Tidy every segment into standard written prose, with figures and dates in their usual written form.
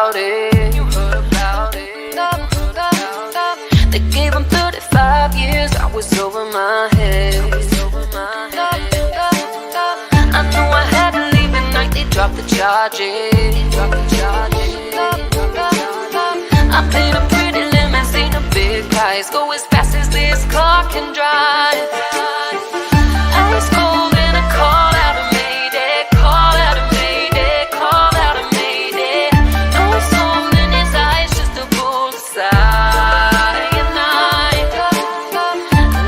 about it. You heard about it. They gave him 35 years. I was over my head. I knew I had to leave the night they dropped the charges. I paid a pretty limousine, a big price. Go as fast as this car can drive. Ice cold and a call out of Mayday, call out of Mayday, call out of Mayday. No soul in his eyes, just a bullseye. And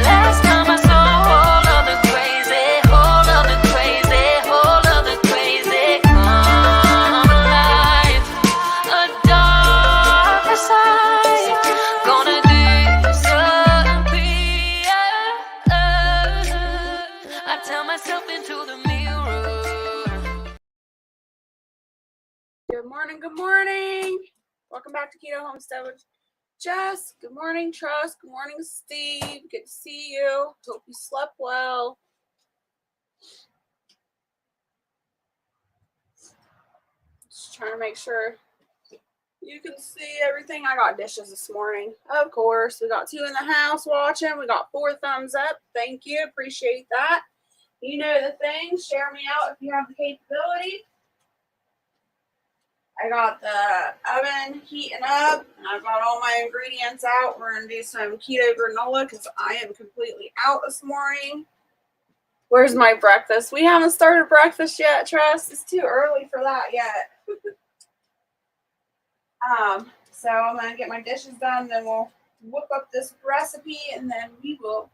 last time I saw a whole other crazy, whole other crazy, whole other crazy come alive. A darker side gonna disappear. I tell myself into the mirror. Good morning, good morning. Welcome back to Keto Homestead with Jess. Good morning, Trust. Good morning, Steve. Good to see you. Hope you slept well. Just trying to make sure you can see everything. I got dishes this morning. Of course, we got 2 in the house watching. We got 4 thumbs up. Thank you. Appreciate that. You know the thing. Share me out if you have the capability. I got the oven heating up, and I've got all my ingredients out. We're going to do some keto granola because I am completely out this morning. Where's my breakfast? We haven't started breakfast yet, Trust. It's too early for that yet. So I'm going to get my dishes done, then we'll whip up this recipe, and then we will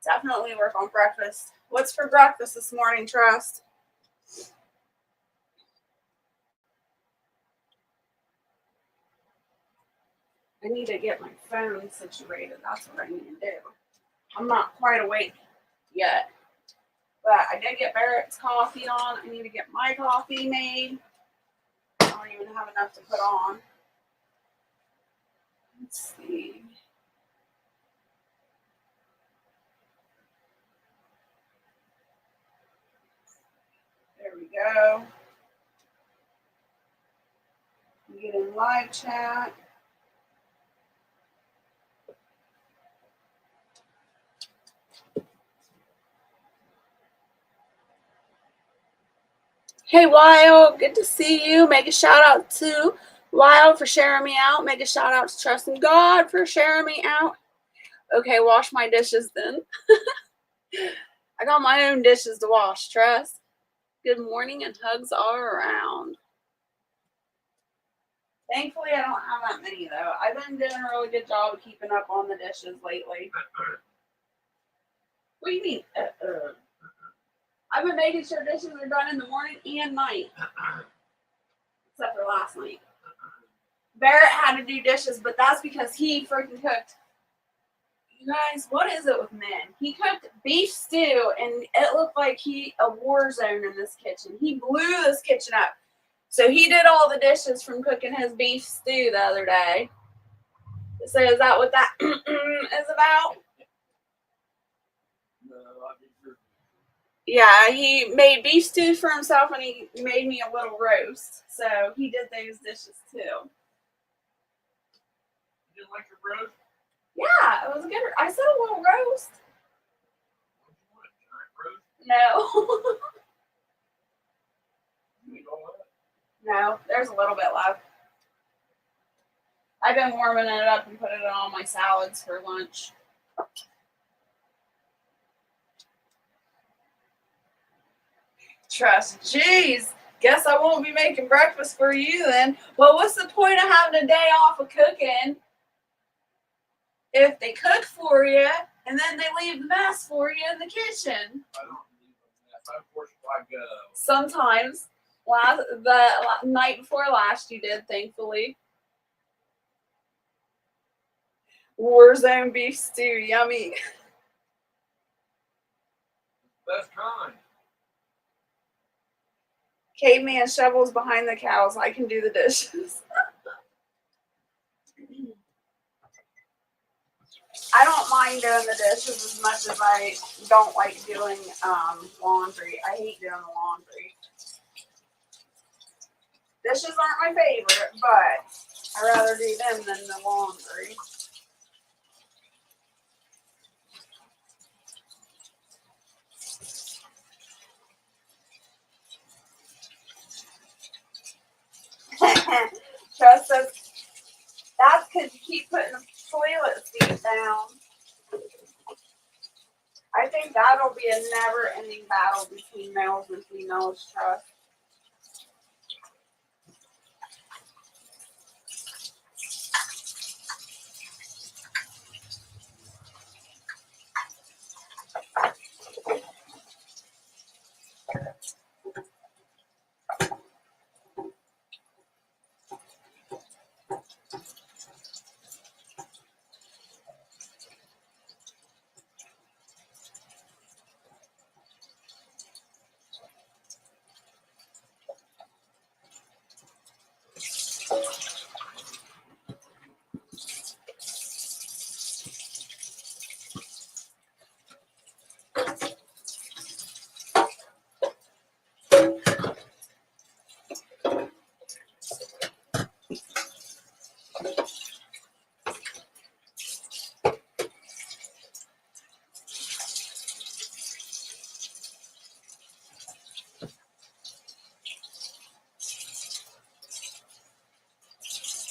definitely work on breakfast. What's for breakfast this morning, Trust? I need to get my phone situated. That's what I need to do. I'm not quite awake yet. But I did get Barrett's coffee on. I need to get my coffee made. I don't even have enough to put on. Let's see. There we go. Get in live chat. Hey, Wild, good to see you. Make a shout out to Wild for sharing me out. Make a shout out to Trust in God for sharing me out. Okay, wash my dishes then. I got my own dishes to wash, Trust. Good morning and hugs all around. Thankfully, I don't have that many, though. I've been doing a really good job of keeping up on the dishes lately. What do you mean? I've been making sure dishes are done in the morning and night. Except for last night. Barrett had to do dishes, but that's because he freaking cooked. You guys, what is it with men? He cooked beef stew, and it looked like a war zone in this kitchen. He blew this kitchen up. So he did all the dishes from cooking his beef stew the other day. So is that what that is about? Yeah, he made beef stew for himself, and he made me a little roast. So he did those dishes too. You didn't like your roast? Yeah, it was good. I said a little roast. What, giant roast? No. You eat all that? No, there's a little bit left. I've been warming it up and putting it on my salads for lunch. Trust. Jeez. Guess I won't be making breakfast for you then. Well, what's the point of having a day off of cooking if they cook for you and then they leave the mess for you in the kitchen? I don't leave a mess. I force I go. Sometimes. The night before last you did, thankfully. Warzone beef stew. Yummy. Best kind. Caveman shovels behind the cows. I can do the dishes. I don't mind doing the dishes as much as I don't like doing laundry. I hate doing the laundry. Dishes aren't my favorite, but I'd rather do them than the laundry. Jess says, that's because you keep putting the toilet seat down. I think that'll be a never-ending battle between males and females, Trust.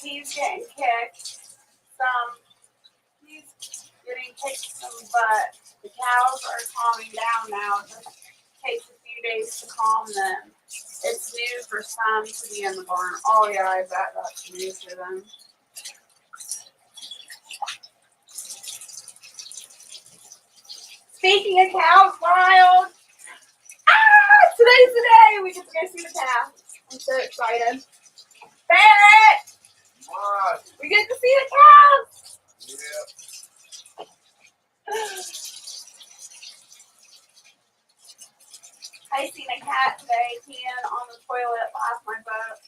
He's getting kicked he's getting kicked some butt. The cows are calming down now. It just takes a few days to calm them. It's new for some to be in the barn. Oh yeah, I bet that's new for them. Speaking of cows, wild. Today's the day we get to go see the calf. I'm so excited. Barrett! What? We get to see the cows! Yeah. I seen a cat today peeing on the toilet off my butt.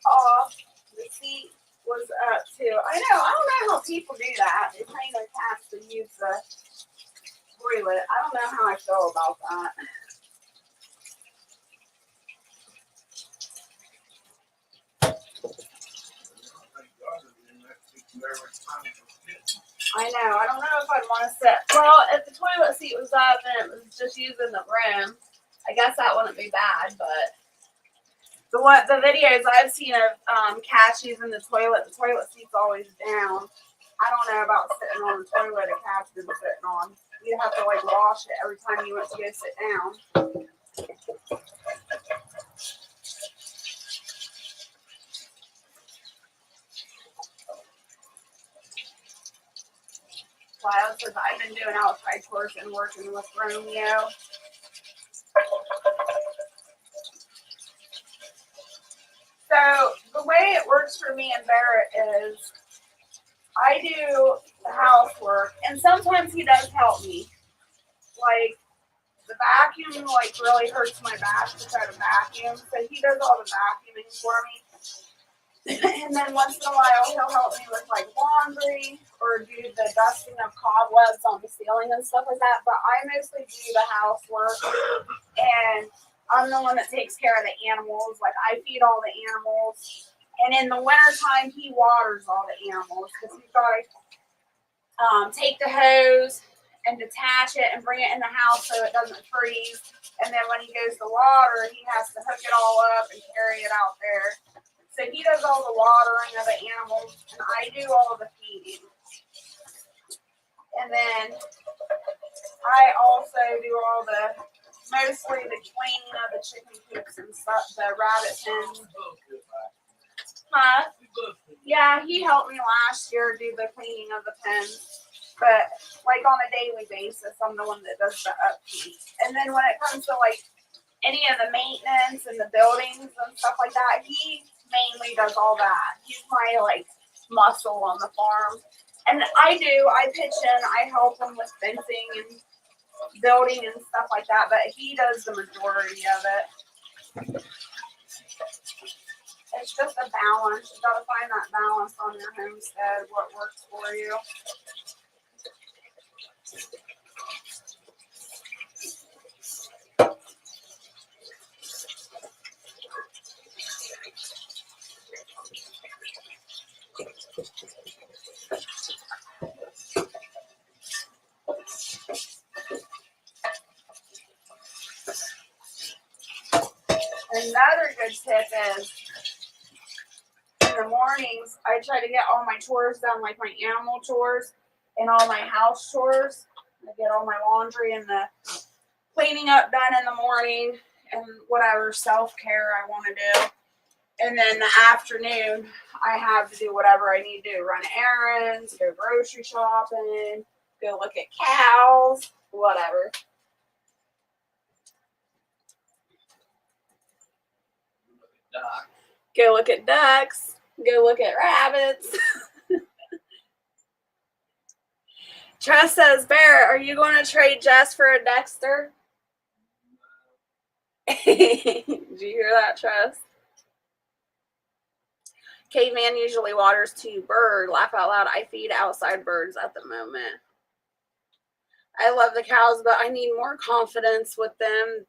Off. The seat was up too. I don't know how people do that. They train their cats to use the toilet. I don't know how I feel about that. I know. I don't know if I'd want to sit. Well, if the toilet seat was up and it was just using the room, I guess that wouldn't be bad. But the videos I've seen of cats using the toilet seat's always down. I don't know about sitting on the toilet a cat's been sitting on. You have to like wash it every time you went to go sit down. Wild says I've been doing outside chores and working with Romeo. So the way it works for me and Barrett is I do the housework and sometimes he does help me. Like the vacuum like really hurts my back to try to vacuum. So he does all the vacuuming for me. And then once in a while he'll help me with like laundry or do the dusting of cobwebs on the ceiling and stuff like that. But I mostly do the housework and I'm the one that takes care of the animals. Like I feed all the animals. And in the wintertime he waters all the animals because he's got to take the hose and detach it and bring it in the house so it doesn't freeze. And then when he goes to water, he has to hook it all up and carry it out there. So he does all the watering of the animals, and I do all of the feeding. And then I also do mostly the cleaning of the chicken coops and stuff, the rabbit pens. Huh? Yeah, he helped me last year do the cleaning of the pens. But like on a daily basis, I'm the one that does the upkeep. And then when it comes to like any of the maintenance and the buildings and stuff like that, he mainly does all that. He's my like muscle on the farm. And I pitch in, I help him with fencing and building and stuff like that, but he does the majority of it. It's just a balance. You gotta find that balance on your homestead, what works for you. Another good tip is in the mornings, I try to get all my chores done, like my animal chores and all my house chores. I get all my laundry and the cleaning up done in the morning and whatever self-care I want to do. And then the afternoon, I have to do whatever I need to do. Run errands, go grocery shopping, go look at cows, whatever. Go look at ducks. Go look at rabbits. Tress says, Bear, are you going to trade Jess for a Dexter? Did you hear that, Tress? Caveman usually waters 2 birds. Laugh out loud. I feed outside birds at the moment. I love the cows, but I need more confidence with them.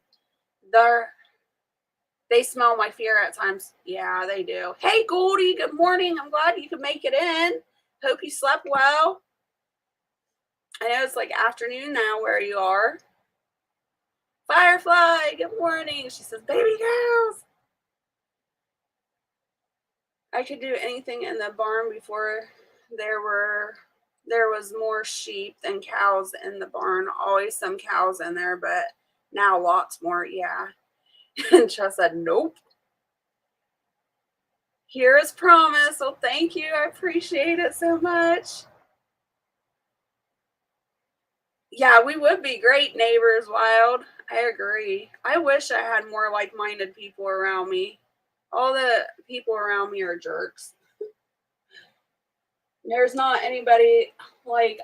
They smell my fear at times. Yeah, they do. Hey, Goldie, good morning. I'm glad you could make it in. Hope you slept well. I know it's like afternoon now where you are. Firefly, good morning. She says, baby cows. I could do anything in the barn before there was more sheep than cows in the barn. Always some cows in there, but now lots more. Yeah. And Chess said, nope. Here is promise. Well, thank you. I appreciate it so much. Yeah, we would be great neighbors, Wild. I agree. I wish I had more like-minded people around me. All the people around me are jerks. There's not anybody like,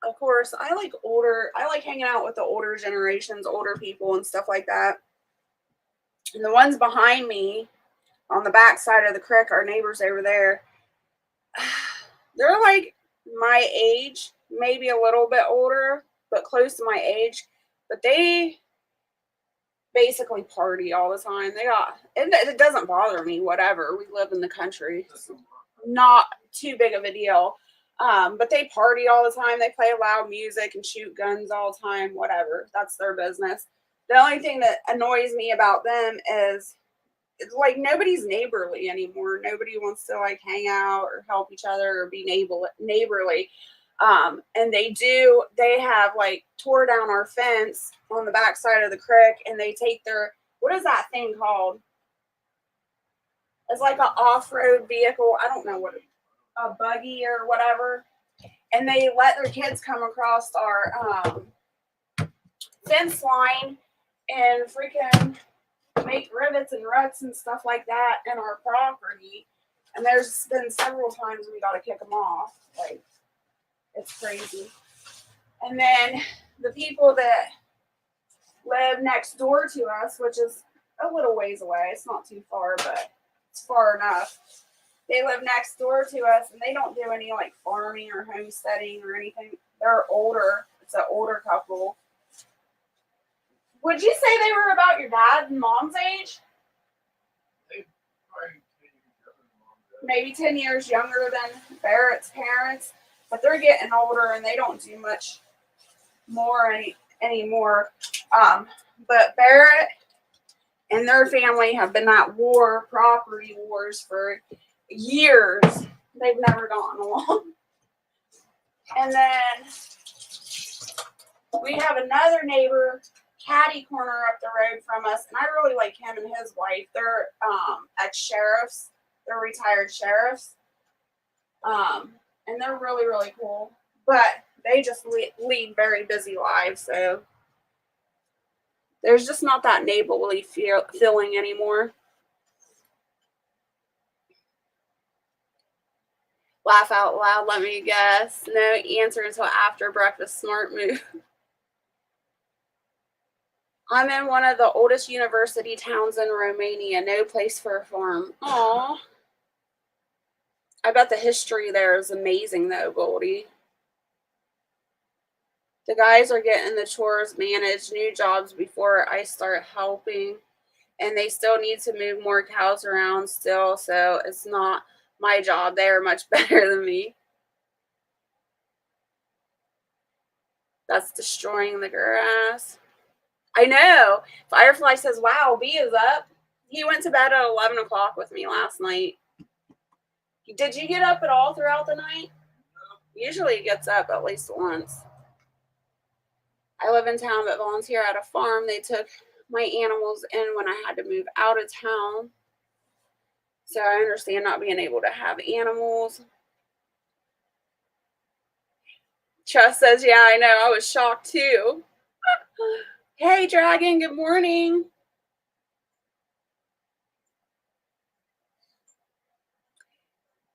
of course, I like hanging out with the older generations, older people and stuff like that. And the ones behind me on the back side of the creek, our neighbors over there, they're like my age, maybe a little bit older, but close to my age. But they basically party all the time. It doesn't bother me, whatever. We live in the country. It's not too big of a deal. But they party all the time. They play loud music and shoot guns all the time, whatever. That's their business. The only thing that annoys me about them is it's like nobody's neighborly anymore. Nobody wants to like hang out or help each other or be neighborly. And they have like tore down our fence on the back side of the creek, and they take what is that thing called? It's like an off-road vehicle. I don't know a buggy or whatever. And they let their kids come across our fence line and freaking make rivets and ruts and stuff like that in our property. And there's been several times we got to kick them off. Like, it's crazy. And then the people that live next door to us, which is a little ways away, it's not too far, but it's far enough. They live next door to us, and they don't do any like farming or homesteading or anything. They're older. It's an older couple. Would you say they were about your dad and mom's age? Maybe 10 years younger than Barrett's parents, but they're getting older and they don't do much more anymore. But Barrett and their family have been at property wars for years. They've never gotten along. And then we have another neighbor, catty corner up the road from us, and I really like him and his wife. They're ex-sheriffs. They're retired sheriffs. And they're really, really cool. But they just lead very busy lives, so there's just not that neighborly feeling anymore. Laugh out loud, let me guess. No answer until after breakfast. Smart move. I'm in one of the oldest university towns in Romania. No place for a farm. Aww. I bet the history there is amazing, though, Goldie. The guys are getting the chores managed, new jobs before I start helping. And they still need to move more cows around still, so it's not my job. They are much better than me. That's destroying the grass. I know. Firefly says, wow, B is up. He went to bed at 11 o'clock with me last night. Did you get up at all throughout the night? Usually he gets up at least once. I live in town but volunteer at a farm. They took my animals in when I had to move out of town. So I understand not being able to have animals. Jess says, yeah, I know. I was shocked too. Hey, Dragon, good morning.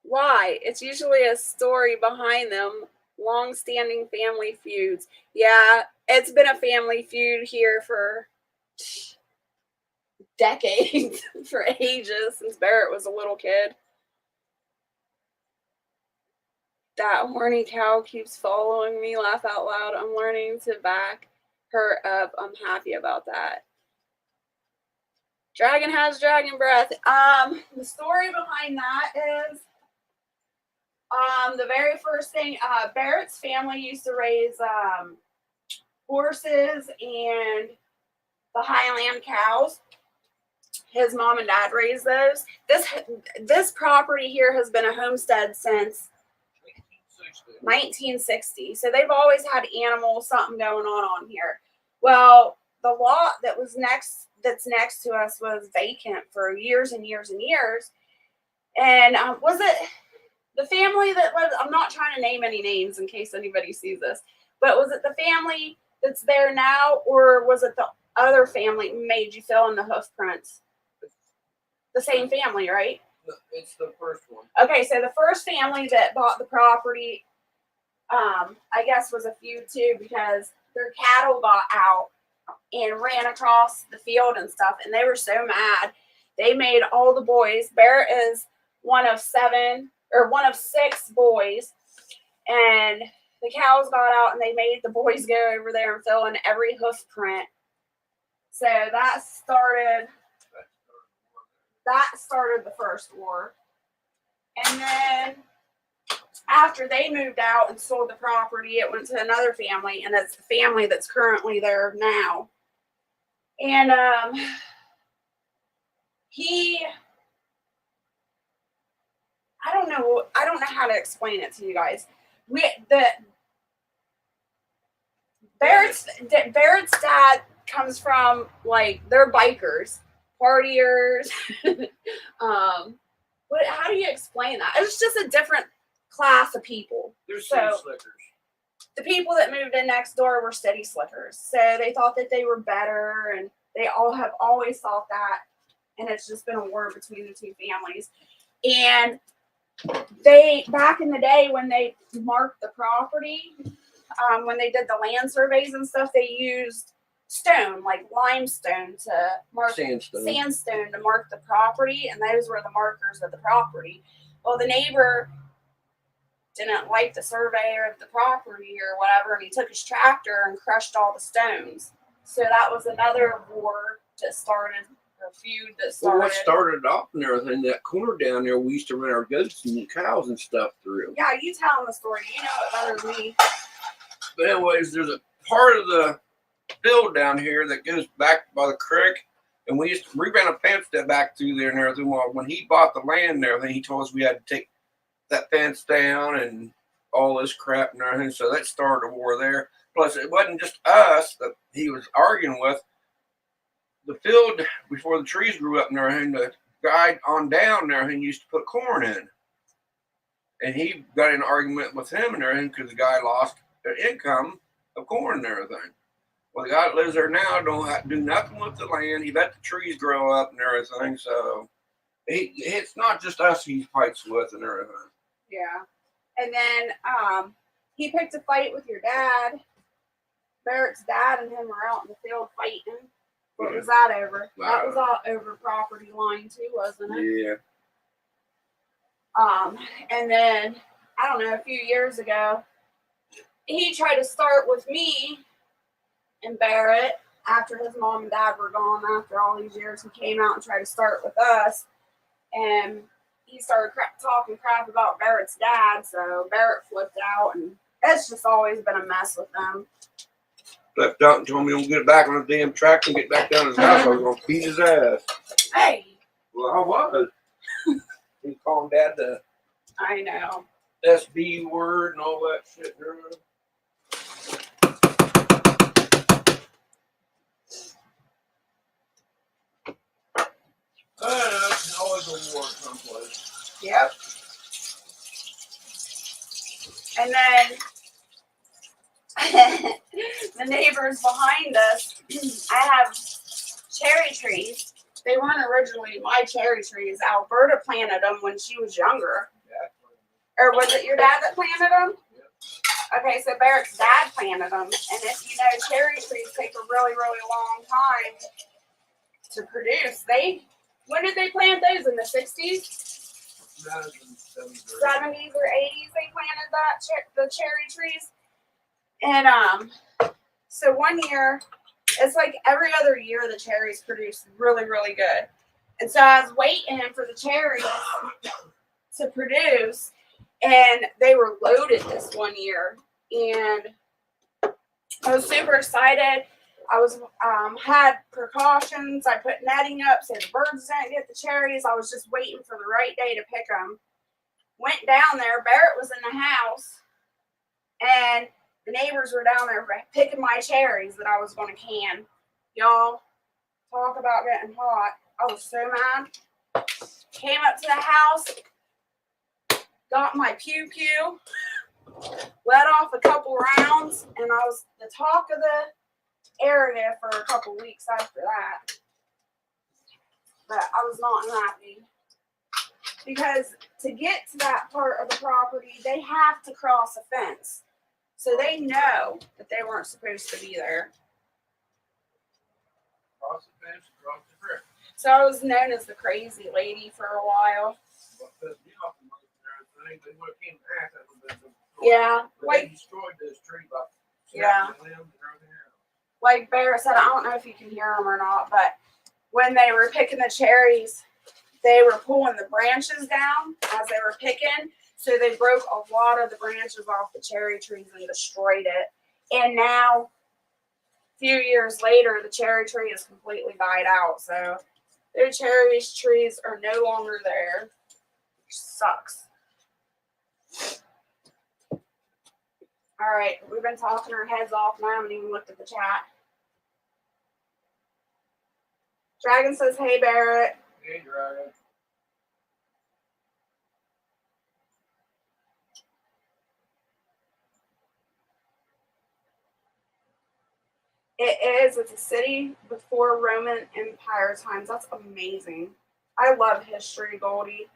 Why? It's usually a story behind them. Long-standing family feuds. Yeah, it's been a family feud here for decades, for ages, since Barrett was a little kid. That horny cow keeps following me. Laugh out loud. I'm learning to back her up. I'm happy about that. Dragon has dragon breath. The story behind that is the very first thing, Barrett's family used to raise horses and the Highland cows. His mom and dad raised those. This property here has been a homestead since 1960. So they've always had animals, something going on here. Well, the lot that's next to us was vacant for years and years and years. And was it the family that lived? I'm not trying to name any names in case anybody sees this, but was it the family that's there now, or was it the other family made you fill in the hoof prints? The same family, right? It's the first one. Okay, so the first family that bought the property, I guess was a feud too, because their cattle got out and ran across the field and stuff, and they were so mad. They made all the boys. Barrett is one of 6 boys, and the cows got out, and they made the boys go over there and fill in every hoof print. So that started the first war. And then after they moved out and sold the property, it went to another family, and it's the family that's currently there now. And I don't know how to explain it to you guys. Barrett's dad comes from, like, they're bikers, partiers. How do you explain that? It's just a different class of people. They're city slickers. The people that moved in next door were city slickers. So they thought that they were better, and they all have always thought that. And it's just been a war between the two families. And they, back in the day when they marked the property, when they did the land surveys and stuff, they used stone, like limestone, to mark sandstone to mark the property, and those were the markers of the property. Well, the neighbor didn't like the surveyor of the property or whatever, and he took his tractor and crushed all the stones. So that was another war that started, a feud that started. Well, what started off and everything, that corner down there, we used to run our goats and cows and stuff through. Yeah, you tell them the story. You know it better than me. But anyways, there's a part of the field down here that goes back by the creek, and we ran a fence that back through there and everything. Well, when he bought the land and everything, he told us we had to take that fence down and all this crap and everything. So that started a war there. Plus, it wasn't just us that he was arguing with. The field before the trees grew up and everything, the guy on down there and used to put corn in, and he got in an argument with him and everything because the guy lost their income of corn and everything. Well, the guy that lives there now don't have to do nothing with the land. He let the trees grow up and everything. So it's not just us he fights with and everything. Yeah. And then he picked a fight with your dad. Barrett's dad and him were out in the field fighting. What was that over? That was all over property line too, wasn't it? Yeah. And then, I don't know, a few years ago, he tried to start with me and Barrett after his mom and dad were gone. After all these years, he came out and tried to start with us, and he started talking crap about Barrett's dad. So Barrett flipped out, and it's just always been a mess with them. Flipped out and told me don't get back on the damn tractor and get back down to his house. I was gonna beat his ass. Hey, Well, I was. He called Dad the I know. SB word and all that shit. Always a war someplace. Yep. And then the neighbors behind us, I have cherry trees. They weren't originally my cherry trees. Alberta planted them when she was younger. Yeah. Or was it your dad that planted them? Yep. Okay, so Barrett's dad planted them. And if you know, cherry trees take a really, really long time to produce. When did they plant those? In the 60s? 70s or 80s they planted the cherry trees. And so one year, it's like every other year the cherries produce really, really good. And so I was waiting for the cherries to produce, and they were loaded this one year. And I was super excited. I was had precautions. I put netting up so the birds didn't get the cherries. I was just waiting for the right day to pick them. Went down there. Barrett was in the house, and the neighbors were down there picking my cherries that I was going to can. Y'all, talk about getting hot. I was so mad. Came up to the house, got my pew-pew, let off a couple rounds, and I was the talk of the area for a couple weeks after that. But I was not happy. Because to get to that part of the property, they have to cross a fence. So they know that they weren't supposed to be there. Cross the fence, cross the creek. So I was known as the crazy lady for a while. Yeah. They destroyed this tree by Yeah. limbs and everything else. Like Barrett said, I don't know if you can hear them or not, but when they were picking the cherries, they were pulling the branches down as they were picking. So they broke a lot of the branches off the cherry trees and destroyed it. And now, a few years later, the cherry tree has completely died out. So their cherry trees are no longer there. Which sucks. All right, we've been talking our heads off and I haven't even looked at the chat. Dragon says, hey, Barrett. Hey, Dragon. It is. It's a city before Roman Empire times. That's amazing. I love history, Goldie.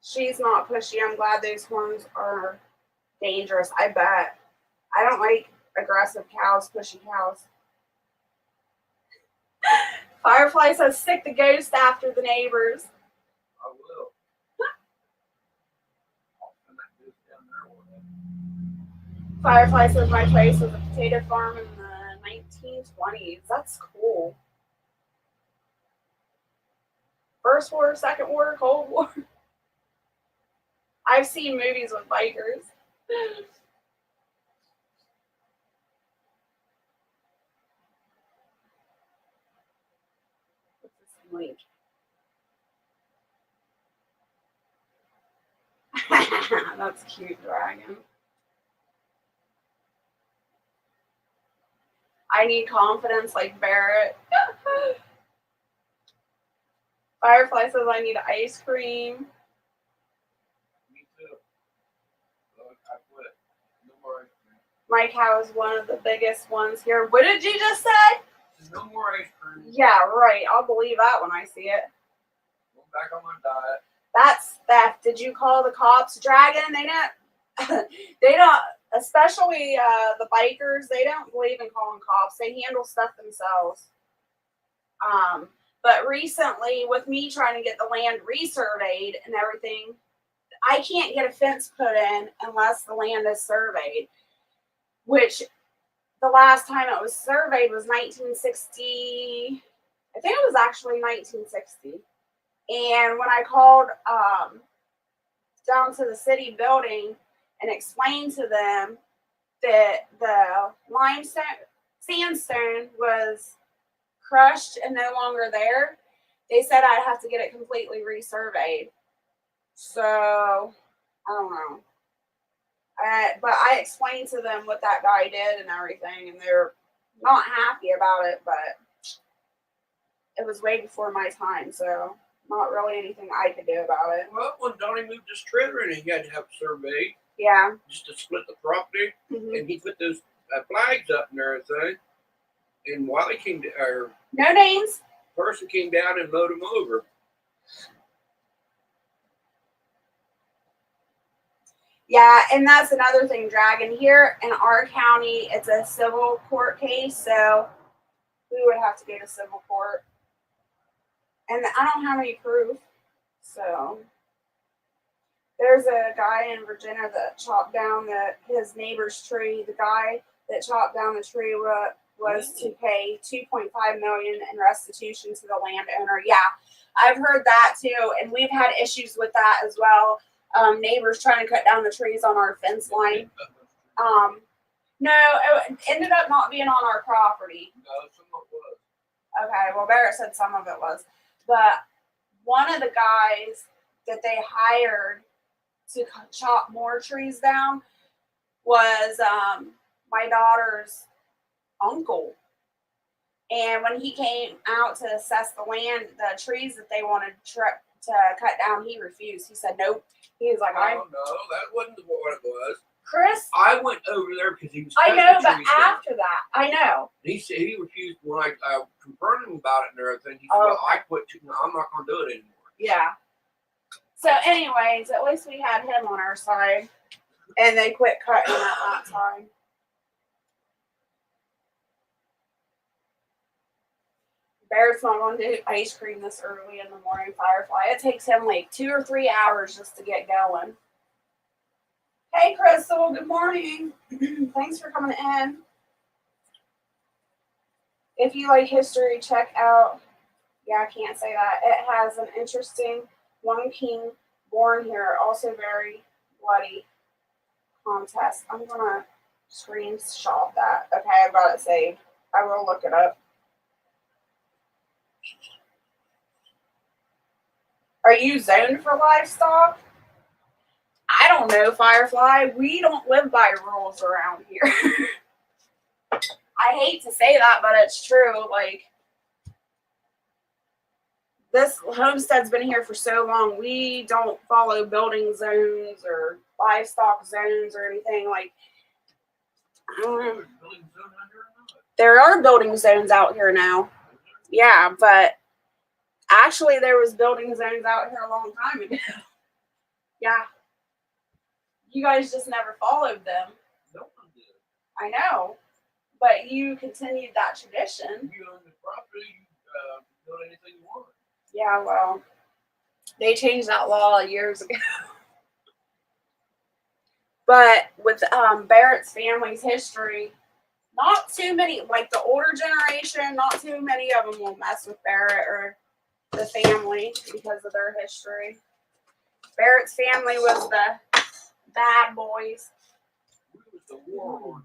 She's not pushy. I'm glad those horns are dangerous. I bet. I don't like aggressive cows, pushy cows. Firefly says, stick the ghost after the neighbors. I will. I'll send that dude down there. Firefly says, my place was a potato farm in the 1920s. That's cool. First War, Second War, Cold War. I've seen movies with bikers. What's this link? That's cute, Dragon. I need confidence like Barrett. Firefly says I need ice cream. Me too. Look, I quit. No more ice cream. My cow is one of the biggest ones here. What did you just say? No more ice cream. Yeah, right. I'll believe that when I see it. Go back on my diet. That's theft. Did you call the cops? Dragon, they don't, they don't, especially the bikers, they don't believe in calling cops. They handle stuff themselves. But recently, with me trying to get the land resurveyed and everything, I can't get a fence put in unless the land is surveyed, which the last time it was surveyed was 1960. I think it was actually 1960. And when I called down to the city building and explained to them the limestone, sandstone was crushed and no longer there, they said I'd have to get it completely resurveyed. So, I don't know. But I explained to them what that guy did and everything, and they're not happy about it, but it was way before my time, so not really anything I could do about it. Well, when Donnie moved his trailer in, he had to have a survey. Yeah. Just to split the property, Mm-hmm. and he put those flags up and everything. And while he came, No names. Person came down and mowed him over. Yeah, and that's another thing, Dragon. Here in our county, it's a civil court case, so we would have to go to civil court. And I don't have any proof, so there's a guy in Virginia that chopped down his neighbor's tree. The guy that chopped down the tree was to pay $2.5 million in restitution to the landowner. Yeah, I've heard that too, and we've had issues with that as well. Neighbors trying to cut down the trees on our fence line. No, it ended up not being on our property. No, some of it was. Okay, well, Barrett said some of it was. But one of the guys that they hired to chop more trees down was my daughter's uncle. And when he came out to assess the land, the trees that they wanted to cut down, he refused. He said, nope. He was like, no, that wasn't what it was. Chris? I went over there because he was I know, but trees after down. that, I know. He said he refused when I confronted him about it and everything. He said, Oh, well, I quit. No, I'm not going to do it anymore. Yeah. So anyways, at least we had him on our side. And they quit cutting at that time. Barrett's not going to do ice cream this early in the morning, Firefly. It takes him like 2 or 3 hours just to get going. Hey, Crystal. Good morning. Thanks for coming in. If you like history, check out. Yeah, I can't say that. It has an interesting one king born here, also very bloody contest. I'm going to screenshot that. Okay, I've got it saved. I will look it up. Are you zoned for livestock? I don't know, Firefly. We don't live by rules around here. I hate to say that, but it's true. Like, this homestead's been here for so long. We don't follow building zones or livestock zones or anything. Like, there are building zones out here now. Yeah, but actually there was building zones out here a long time ago. Yeah. You guys just never followed them. No one did. I know. But you continued that tradition. You own the property, you build anything you want. Yeah, well, they changed that law years ago. But with Barrett's family's history, not too many, like the older generation, not too many of them will mess with Barrett or the family because of their history. Barrett's family was the bad boys. We was the warlord.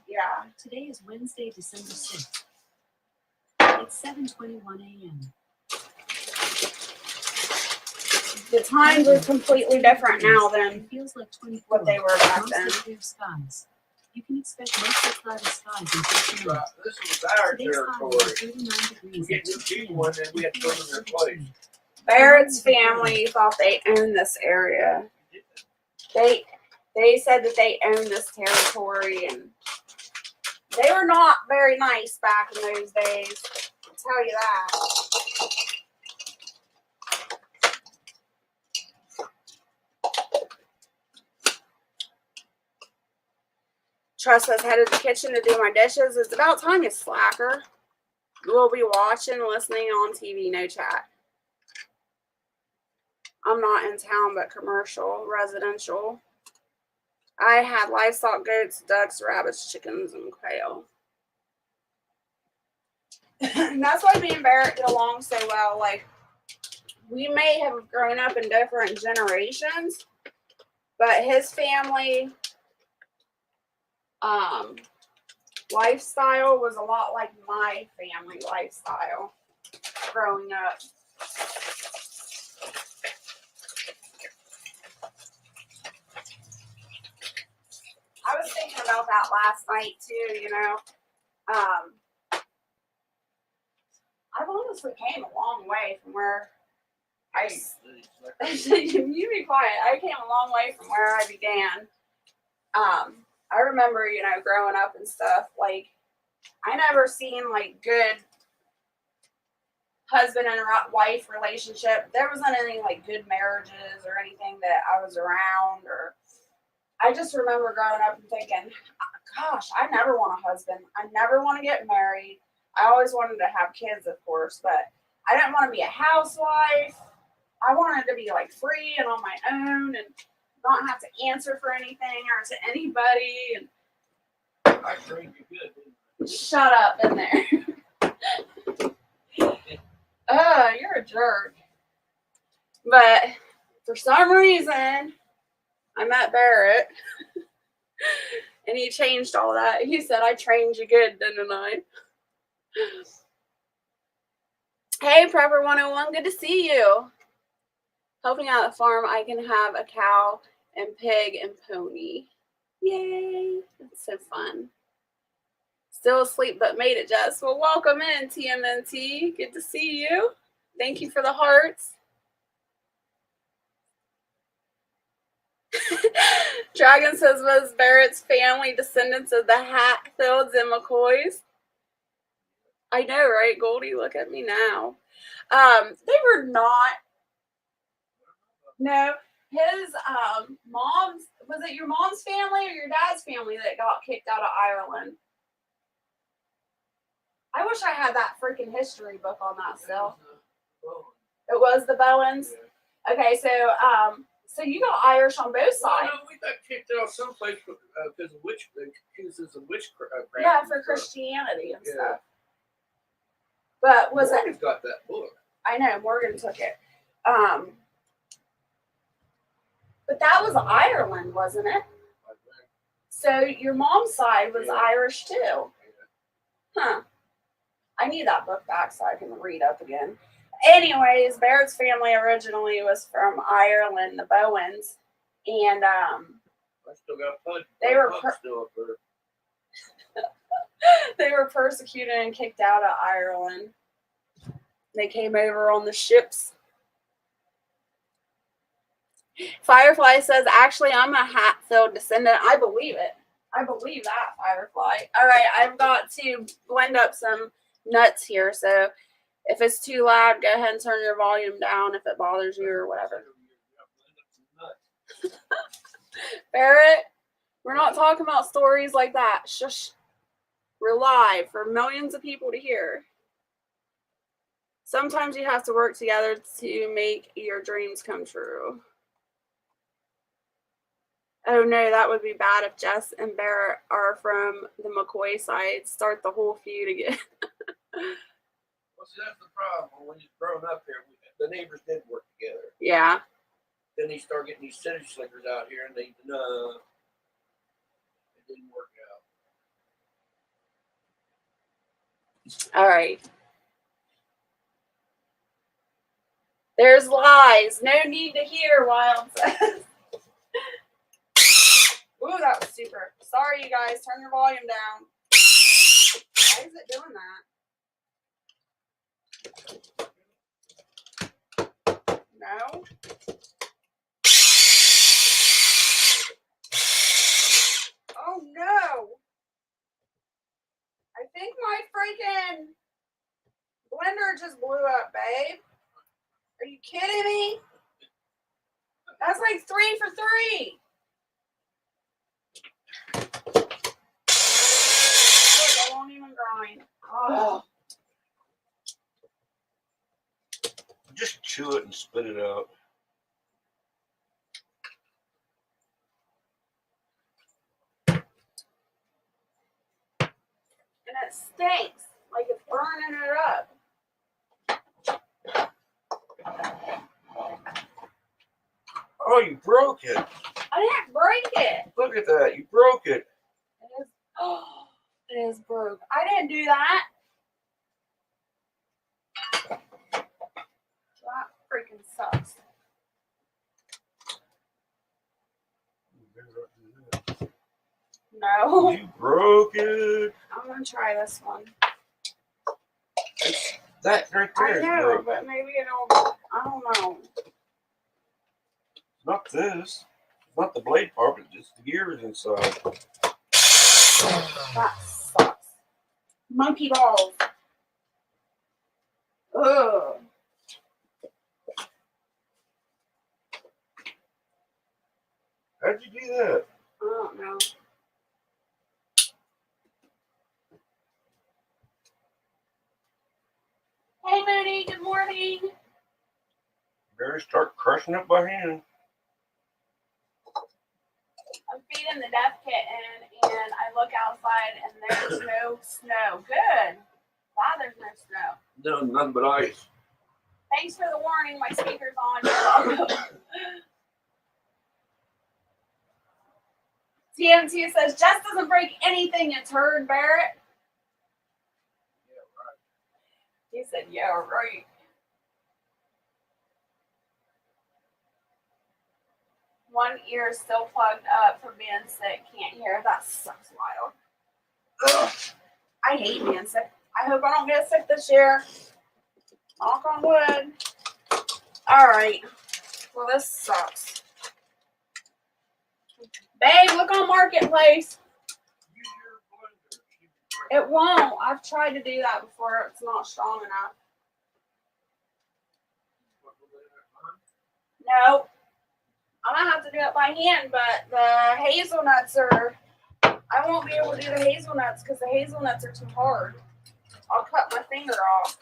Yeah. Today is Wednesday, December 6th. It's 7:21 a.m. The times are completely different now than It feels like 24. what they were back then. Mostly clear skies. You can expect mostly cloudy skies in just a Right. minute. This was our Today's high territory. was 39 We degrees get at new 2 p.m. people and then we had to put them in their place. Barrett's family thought they owned this area. They said that they owned this territory, and they were not very nice back in those days. I'll tell you that. Tressa's headed to the kitchen to do my dishes. It's about time, you slacker. We'll be watching, listening on TV, no chat. I'm not in town, but commercial, residential. I had livestock, goats, ducks, rabbits, chickens, and quail. And that's why me and Barrett get along so well. Like, we may have grown up in different generations, but his family lifestyle was a lot like my family lifestyle growing up. I was thinking about that last night too, you know. I've honestly came a long way from where you be quiet. I came a long way from where I began. I remember, you know, growing up and stuff, like, I never seen, like, good husband and wife relationship. There wasn't any, like, good marriages or anything that I was around, or I just remember growing up and thinking, gosh, I never want a husband. I never want to get married. I always wanted to have kids, of course, but I didn't want to be a housewife. I wanted to be, like, free and on my own and not have to answer for anything or to anybody. And I trained you good, didn't I? shut up in there. You're a jerk. But for some reason, I met Barrett. And he changed all that. He said, I trained you good, didn't I? Hey, Prepper 101, good to see you. Helping out at the farm, I can have a cow and pig and pony. Yay. That's so fun. Still asleep, but made it, Jess. Well, welcome in, TMNT. Good to see you. Thank you for the hearts. Dragon says, was Barrett's family descendants of the Hatfields and McCoys? I know, right, Goldie? Look at me now. They were not. No, his mom's, was it your mom's family or your dad's family that got kicked out of Ireland? I wish I had that freaking history book on that still. It was the Bowens? Yeah. Okay, so you got Irish on both sides. No, we got kicked out someplace because of witchcraft. Yeah, for Christianity and stuff. But was Morgan's got that book. I know, Morgan took it. But that was Ireland, wasn't it? So your mom's side was Irish too. Huh. I need that book back so I can read up again. Anyways, Barrett's family originally was from Ireland, the Bowens. And I still got pud. They were still up there. they were persecuted and kicked out of Ireland. They came over on the ships. Firefly says, actually, I'm a Hatfield descendant. I believe it. I believe that, Firefly. All right, I've got to blend up some nuts here. So if it's too loud, go ahead and turn your volume down if it bothers you or whatever. Barrett, we're not talking about stories like that. Shush. We're live for millions of people to hear. Sometimes you have to work together to make your dreams come true. Oh no, that would be bad if Jess and Barrett are from the McCoy side. Start the whole feud again. Well, see, that's the problem. When you're growing up here, the neighbors did work together. Yeah. Then they start getting these city slickers out here, and it didn't work out. All right. There's lies. No need to hear, Wild says. Ooh, that was super. Sorry, you guys. Turn your volume down. Why is it doing that? No. Oh, no. I think my freaking blender just blew up, babe. Are you kidding me? That's like 3 for 3. Look, I won't even grind. Oh. Just chew it and spit it out. And it stinks like it's burning it up. Oh, you broke it. I didn't break it. Look at that. You broke it. It is is broke. I didn't do that. That freaking sucks. No. You broke it. I'm gonna try this one. It's that right I there is know, broke. but maybe it'll. I don't know. Not this. Not the blade part, but just the gears inside. That sucks. Monkey balls. Ugh. How'd you do that? I don't know. Hey, Moody. Good morning. Better start crushing it by hand. I'm feeding the deaf kitten, and I look outside, and there's no snow. Good. Glad there's no snow. No, nothing but ice. Thanks for the warning. My speaker's on. You're welcome. TMT says, Jess doesn't break anything. It's heard, Barrett. Yeah, right. He said, yeah, right. One ear is still plugged up from being sick. Can't hear. That sucks wild. Ugh. I hate being sick. I hope I don't get sick this year. Knock on wood. All right. Well, this sucks. Babe, look on Marketplace. Use your blender. It won't. I've tried to do that before. It's not strong enough. No. I'm going to have to do it by hand, but the hazelnuts are... I won't be able to do the hazelnuts because the hazelnuts are too hard. I'll cut my finger off.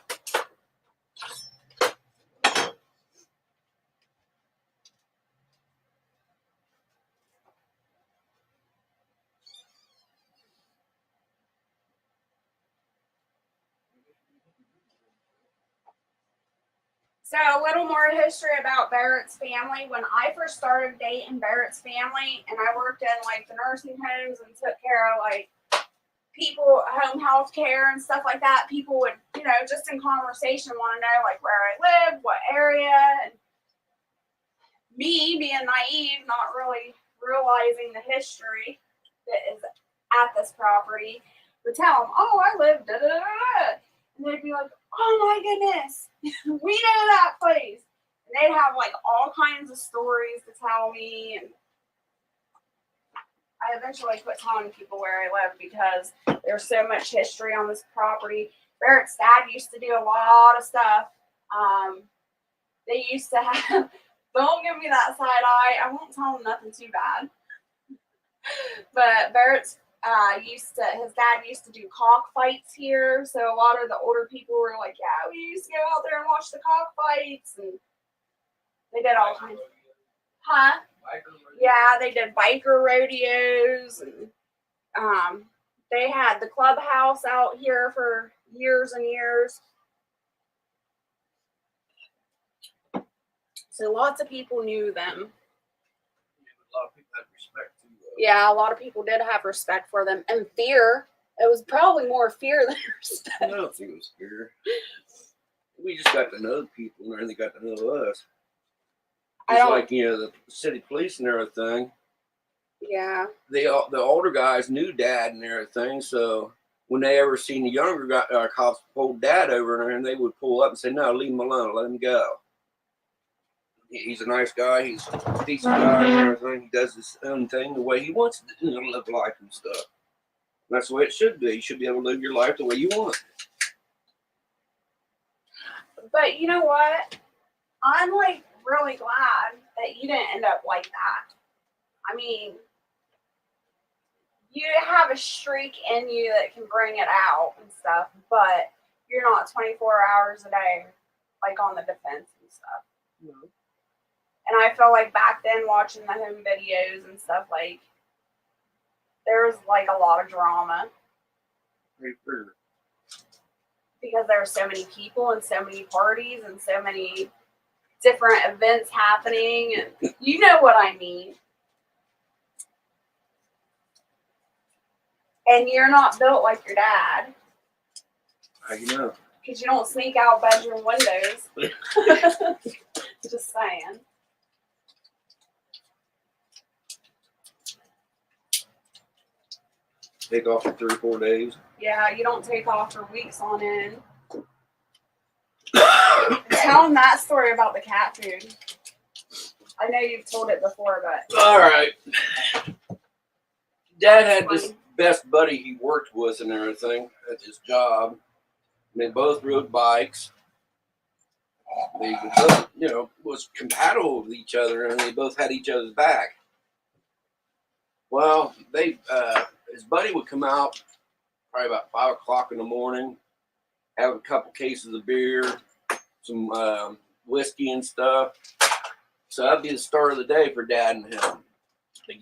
So a little more history about Barrett's family. When I first started dating Barrett's family, and I worked in like the nursing homes and took care of like people, home health care and stuff like that, people would, you know, just in conversation want to know like where I live, what area, and me being naive, not really realizing the history that is at this property, would tell them, oh, I live da da da da. And they'd be like, oh my goodness, we know that place. And they'd have like all kinds of stories to tell me. And I eventually quit telling people where I live because there's so much history on this property. Barrett's dad used to do a lot of stuff. They used to have, don't give me that side eye. I won't tell them nothing too bad. But Barrett's his dad used to do cockfights here. So a lot of the older people were like, yeah, we used to go out there and watch the cockfights. And they did all kinds of, huh? Yeah, they did biker rodeos. And they had the clubhouse out here for years and years. So lots of people knew them. A lot of people had respect to Yeah, a lot of people did have respect for them. And fear. It was probably more fear than respect. I don't think it was fear. We just got to know people, and they got to know us. It's like, you know, the city police and everything. Yeah. The older guys knew Dad and everything, so when they ever seen the younger guy, cops pulled Dad over there, and they would pull up and say, no, leave him alone, let him go. He's a nice guy, he's a decent guy and everything. He does his own thing the way he wants to, you know, live life and stuff. And that's the way it should be. You should be able to live your life the way you want. But you know what? I'm like really glad that you didn't end up like that. I mean, you have a streak in you that can bring it out and stuff, but you're not 24 hours a day, like on the defense and stuff. Mm-hmm. And I feel like back then watching the home videos and stuff, like there was like a lot of drama. Sure. Because there were so many people and so many parties and so many different events happening. And you know what I mean. And you're not built like your dad. How you know? Because you don't sneak out bedroom windows. Just saying. Take off for 3 or 4 days. Yeah, you don't take off for weeks on end. Tell him that story about the cat food. I know you've told it before, but. All right. Dad had this best buddy he worked with and everything at his job. And they both rode bikes. They both, was compatible with each other, and they both had each other's back. Well, his buddy would come out probably about 5 o'clock in the morning, have a couple cases of beer, some whiskey and stuff. So that'd be the start of the day for Dad and him. They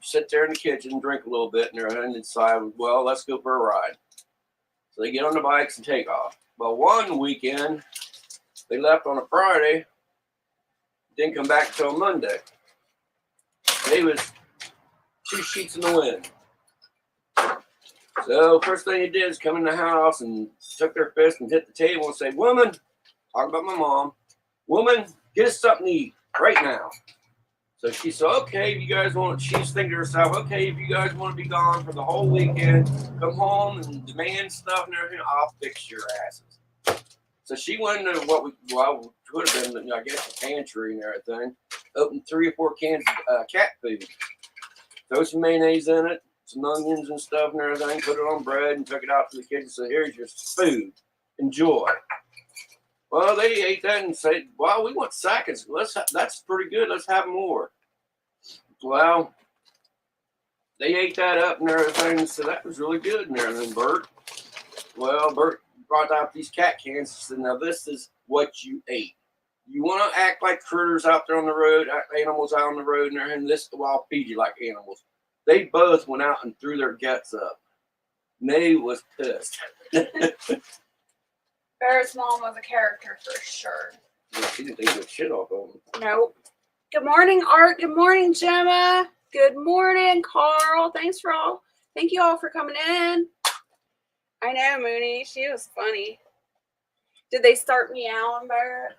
sit there in the kitchen, drink a little bit, and they're decide, well, let's go for a ride. So they get on the bikes and take off. Well, one weekend, they left on a Friday, didn't come back until Monday. They was 2 sheets in the wind. So first thing they did is come in the house and took their fist and hit the table and say, woman, talk about my mom, woman, get us something to eat right now. So she said, okay, if you guys want, she's thinking to herself, okay, if you guys want to be gone for the whole weekend, come home and demand stuff and everything, I'll fix your asses. So she went into what would have been, I guess, a pantry and everything, opened 3 or 4 cans of cat food, throw some mayonnaise in it, some onions and stuff and everything, put it on bread and took it out to the kids and said, here's your food, enjoy. Well, they ate that and said, wow, we want seconds. That's pretty good. Let's have more. Well, they ate that up and everything and said, that was really good and everything, Bert. Well, Bert brought out these cat cans and said, now this is what you ate. You want to act like critters out there on the road, animals out on the road and everything, I'll feed you like animals. They both went out and threw their guts up. And they was pissed. Bear's mom was a character for sure. Yeah, she didn't take that shit off of them. Nope. Good morning, Art. Good morning, Gemma. Good morning, Carl. Thank you all for coming in. I know, Mooney. She was funny. Did they start meowing, Bear?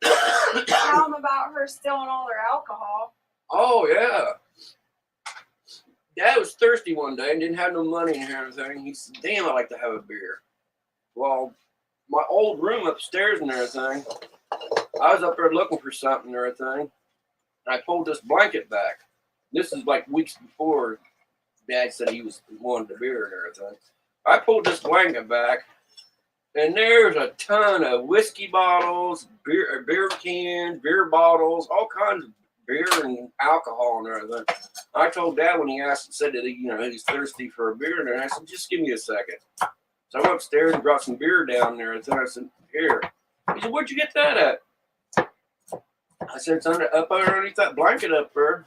Tell them about her stealing all their alcohol. Oh, yeah. Dad was thirsty one day and didn't have no money and everything. He said, damn, I'd like to have a beer. Well, my old room upstairs and everything, I was up there looking for something and everything, and I pulled this blanket back. This is like weeks before Dad said he wanted a beer and everything. I pulled this blanket back, and there's a ton of whiskey bottles, beer cans, beer bottles, all kinds of beer and alcohol and everything. I told Dad when he asked, said that he's thirsty for a beer, and I said, just give me a second. So I went upstairs and brought some beer down there. And I said, here. He said, where'd you get that at? I said, it's up underneath that blanket up there.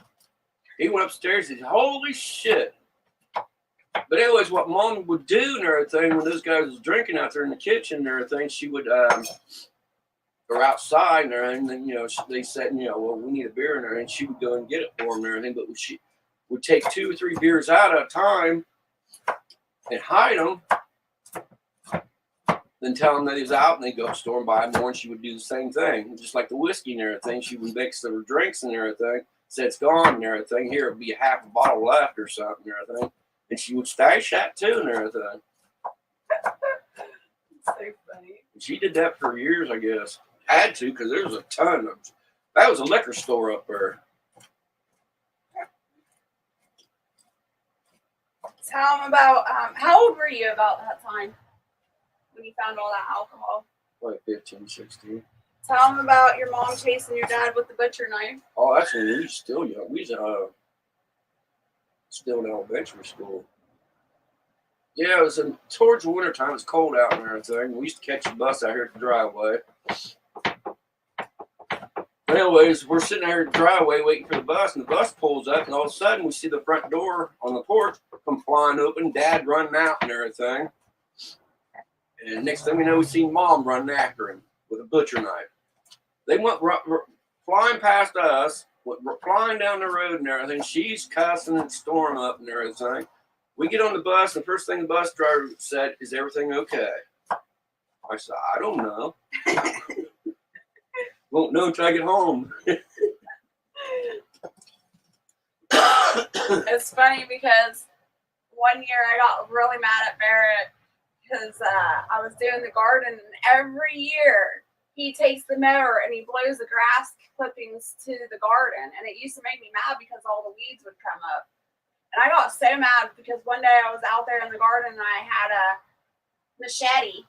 He went upstairs and said, holy shit. But anyways, what Mom would do and everything when those guys was drinking out there in the kitchen and everything, she would or outside and everything, and they said, well, we need a beer and everything. She would go and get it for them and everything, but she would take 2 or 3 beers out at a time and hide them, then tell them that he was out, and they'd go to the store and buy more, and she would do the same thing. Just like the whiskey and everything, she would mix their drinks and everything, say it's gone and everything, here it'd be a half a bottle left or something and everything, and she would stash that too and everything. So funny. She did that for years, I guess. Had to, because there was a ton of, that was a liquor store up there. Tell them about, how old were you about that time when you found all that alcohol? Like 15, 16. Tell them about your mom chasing your dad with the butcher knife. Oh, actually, we were still young. We was still in elementary school. Yeah, it was towards the winter time. It's cold out and everything. We used to catch the bus out here at the driveway. Anyways, we're sitting there at the driveway waiting for the bus, and the bus pulls up, and all of a sudden we see the front door on the porch come flying open, Dad running out and everything. And next thing we know, we see Mom running after him with a butcher knife. They went flying past us, We're flying down the road and everything. She's cussing and storming up and everything. We get on the bus, and the first thing the bus driver said, "Is everything okay?" I said, "I don't know. Won't know until I get home." It's funny because one year I got really mad at Barrett because I was doing the garden, and every year he takes the mower and he blows the grass clippings to the garden, and it used to make me mad because all the weeds would come up. And I got so mad because one day I was out there in the garden and I had a machete,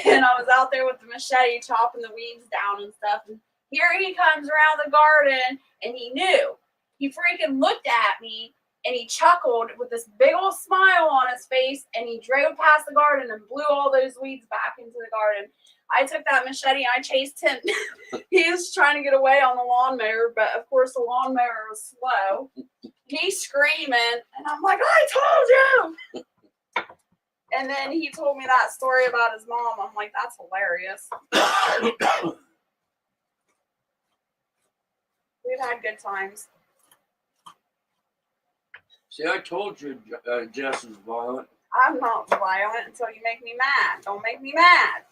and I was out there with the machete chopping the weeds down and stuff. And here he comes around the garden, and he knew. He freaking looked at me and he chuckled with this big old smile on his face, and he drove past the garden and blew all those weeds back into the garden. I took that machete and I chased him. He was trying to get away on the lawnmower, but of course the lawnmower was slow. He's screaming, and I'm like, "I told you!" And then he told me that story about his mom. I'm like, "That's hilarious." We've had good times. See, I told you Jess is violent. I'm not violent until you make me mad. Don't make me mad.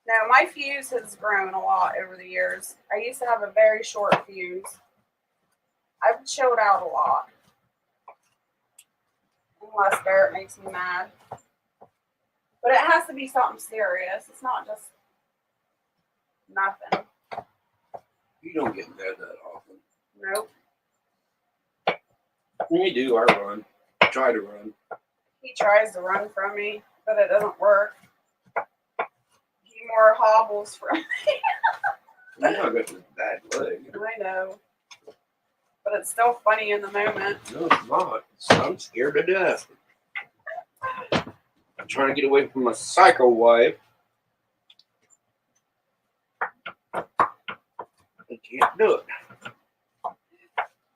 No, my fuse has grown a lot over the years. I used to have a very short fuse. I've chilled out a lot. Unless Barrett makes me mad. But it has to be something serious. It's not just nothing. You don't get mad that often. Nope. When you do, I run. Try to run. He tries to run from me, but it doesn't work. He more hobbles from me. You know I got this bad leg. I know. But it's still funny in the moment. No, it's not. I'm scared to death. I'm trying to get away from my psycho wife. I can't do it.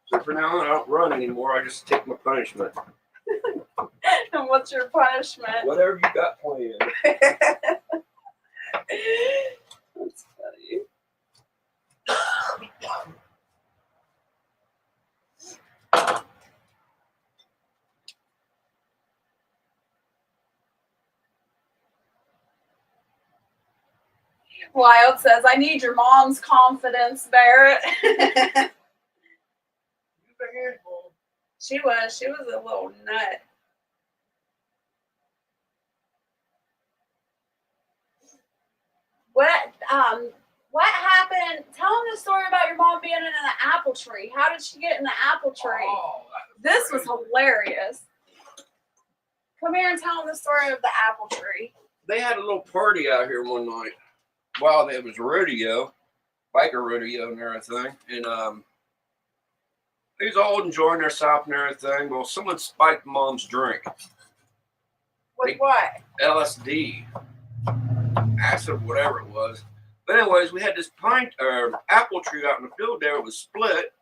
So for now on, I don't run anymore. I just take my punishment. And what's your punishment? Whatever you got planned. That's funny. Wild says, "I need your mom's confidence, Barrett." She was a little nut. What happened? Tell them the story about your mom being in the apple tree. How did she get in the apple tree? Oh, This was hilarious. Come here and tell them the story of the apple tree. They had a little party out here one night. Wow, it was rodeo, biker rodeo and everything. And they was all enjoying themselves and everything. Well, someone spiked mom's drink. With what? LSD, acid, whatever it was. But anyways, we had this apple tree out in the field there. It was split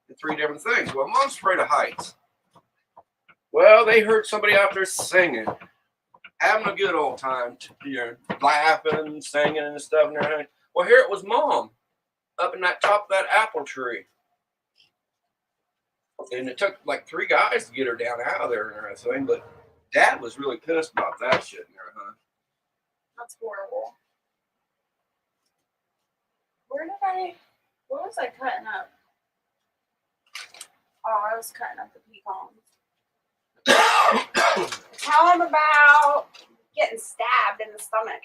in 3 different things. Well, mom's afraid of heights. Well, they heard somebody out there singing, having a good old time, laughing, singing and stuff and everything. Well, here it was mom up in that top of that apple tree. And it took like 3 guys to get her down out of there and everything. But Dad was really pissed about that shit and everything. That's horrible. What was I cutting up? Oh, I was cutting up the pecans. Tell them about getting stabbed in the stomach.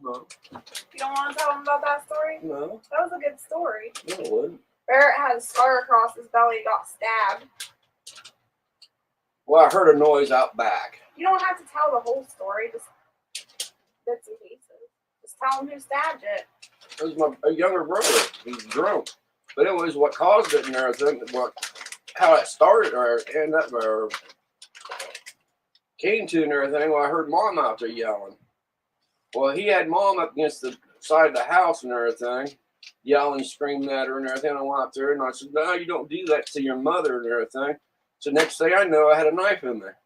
No. You don't want to tell them about that story? No. That was a good story. No, it wouldn't. Barrett had a scar across his belly, got stabbed. Well, I heard a noise out back. You don't have to tell the whole story, just bits and pieces. Just tell them who stabbed it. It was my younger brother. He's drunk. But anyways, what caused it and everything, how it started or ended up or came to and everything, well, I heard mom out there yelling. Well, he had mom up against the side of the house and everything, yelling, screaming at her and everything. I went out there and I said, "No, you don't do that to your mother and everything." So next thing I know, I had a knife in there.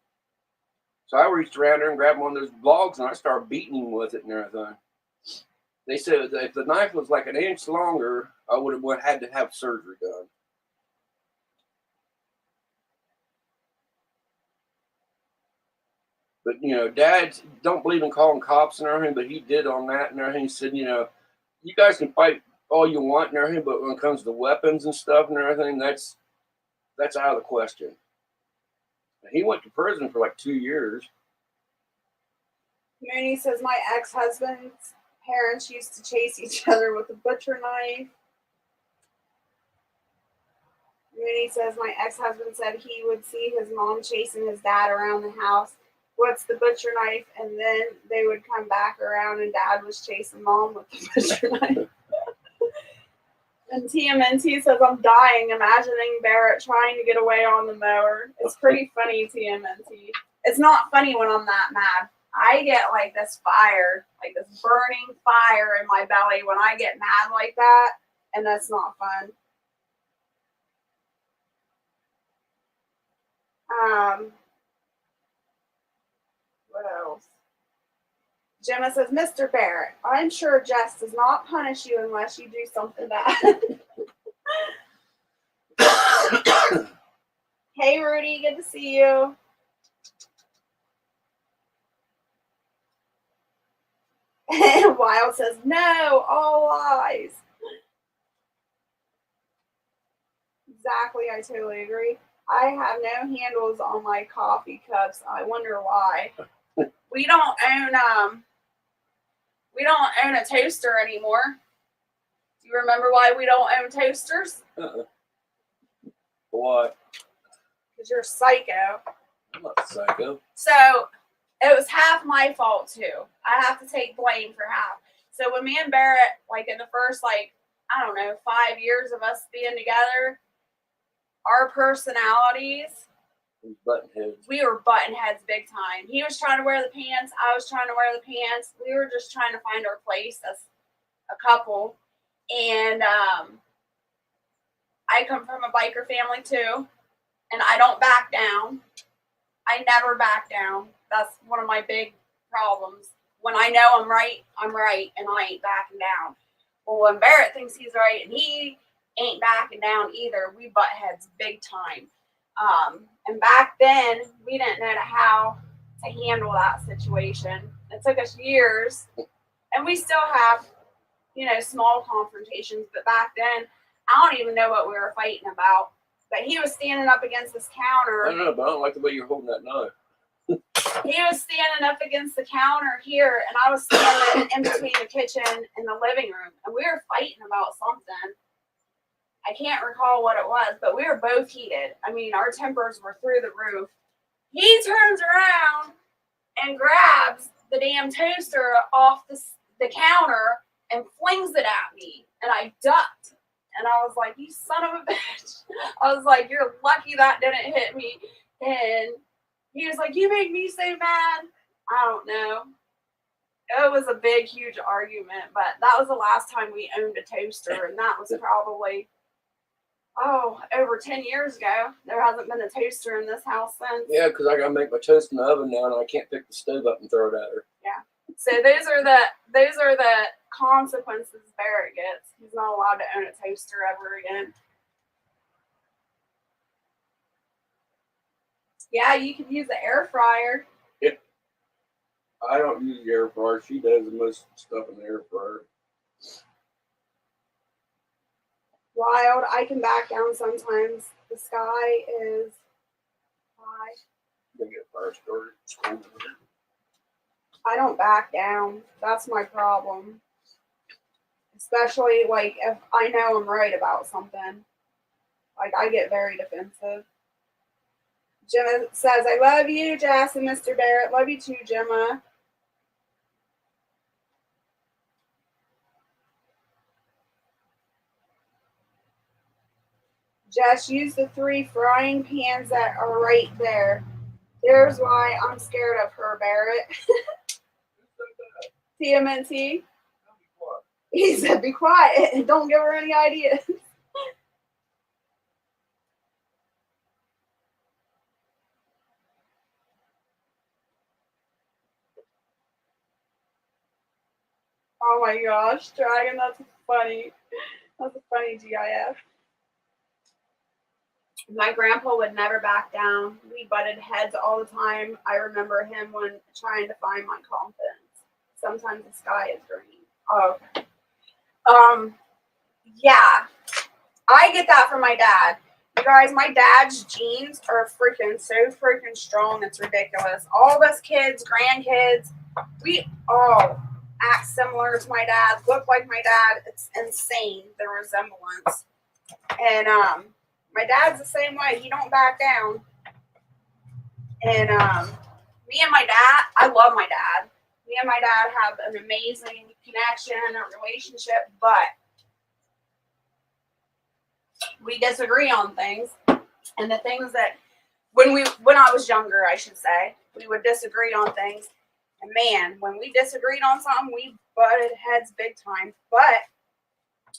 So I reached around there and grabbed one of those logs and I started beating him with it and everything. They said that if the knife was like an inch longer, I would have had to have surgery done. But, you know, Dad don't believe in calling cops and everything, but he did on that and everything. He said, you know, you guys can fight all you want and everything, but when it comes to weapons and stuff and everything, that's out of the question. And he went to prison for like 2 years. Mooney says, my ex-husband's parents used to chase each other with a butcher knife. Mooney says, my ex-husband said he would see his mom chasing his dad around the house. What's the butcher knife? And then they would come back around and dad was chasing mom with the butcher knife. And TMNT says, I'm dying imagining Barrett trying to get away on the mower. It's pretty funny, TMNT. It's not funny when I'm that mad. I get like this fire, like this burning fire in my belly when I get mad like that, and that's not fun. What else? Gemma says, Mr. Barrett, I'm sure Jess does not punish you unless you do something bad. Hey, Rudy, good to see you. And Wild says, no, all lies. Exactly, I totally agree. I have no handles on my coffee cups. I wonder why. We don't own a toaster anymore. Do you remember why we don't own toasters? Why? Because you're a psycho. I'm not a psycho. So it was half my fault too. I have to take blame for half. So when me and Barrett, like in the first, like, I don't know, 5 years of us being together, our personalities, Button heads. we were button heads big time. He was trying to wear the pants. I was trying to wear the pants. We were just trying to find our place as a couple. And I come from a biker family too. And I don't back down. I never back down. That's one of my big problems. When I know I'm right, and I ain't backing down. Well, when Barrett thinks he's right and he ain't backing down either, we butt heads big time. And back then, we didn't know how to handle that situation. It took us years, and we still have, you know, small confrontations. But back then, I don't even know what we were fighting about. But he was standing up against this counter. I don't know, but I don't like the way you're holding that knife. He was standing up against the counter here, and I was standing in between the kitchen and the living room, and we were fighting about something. I can't recall what it was, but we were both heated. I mean, our tempers were through the roof. He turns around and grabs the damn toaster off the counter and flings it at me, and I ducked. And I was like, you son of a bitch. I was like, you're lucky that didn't hit me. And he was like, you made me so mad. I don't know. It was a big, huge argument, but that was the last time we owned a toaster, and that was probably, over 10 years ago. There hasn't been a toaster in this house since. Yeah, because I got to make my toast in the oven now, and I can't pick the stove up and throw it at her. Yeah. So those are the consequences Barrett gets. He's not allowed to own a toaster ever again. Yeah, you can use the air fryer. I don't use the air fryer. She does the most stuff in the air fryer. Wild, I can back down sometimes. The sky is high. They get fire started. It's cold. I don't back down. That's my problem. Especially like if I know I'm right about something. Like I get very defensive. Gemma says, I love you, Jess and Mr. Barrett. Love you too, Gemma. Jess, use the 3 frying pans that are right there. There's why I'm scared of her, Barrett. TMNT. He said, be quiet and don't give her any ideas. Oh my gosh, Dragon, that's funny. That's a funny GIF. My grandpa would never back down. We butted heads all the time. I remember him when trying to find my confidence. Sometimes the sky is green. Oh, okay. Yeah. I get that from my dad. You guys, my dad's genes are freaking so freaking strong. It's ridiculous. All of us kids, grandkids, we all act similar to my dad, look like my dad. It's insane, the resemblance. And my dad's the same way. He don't back down. And me and my dad, I love my dad. Me and my dad have an amazing connection, a relationship, but we disagree on things. And the things that when I was younger, I should say, we would disagree on things. And man, when we disagreed on something, we butted heads big time. But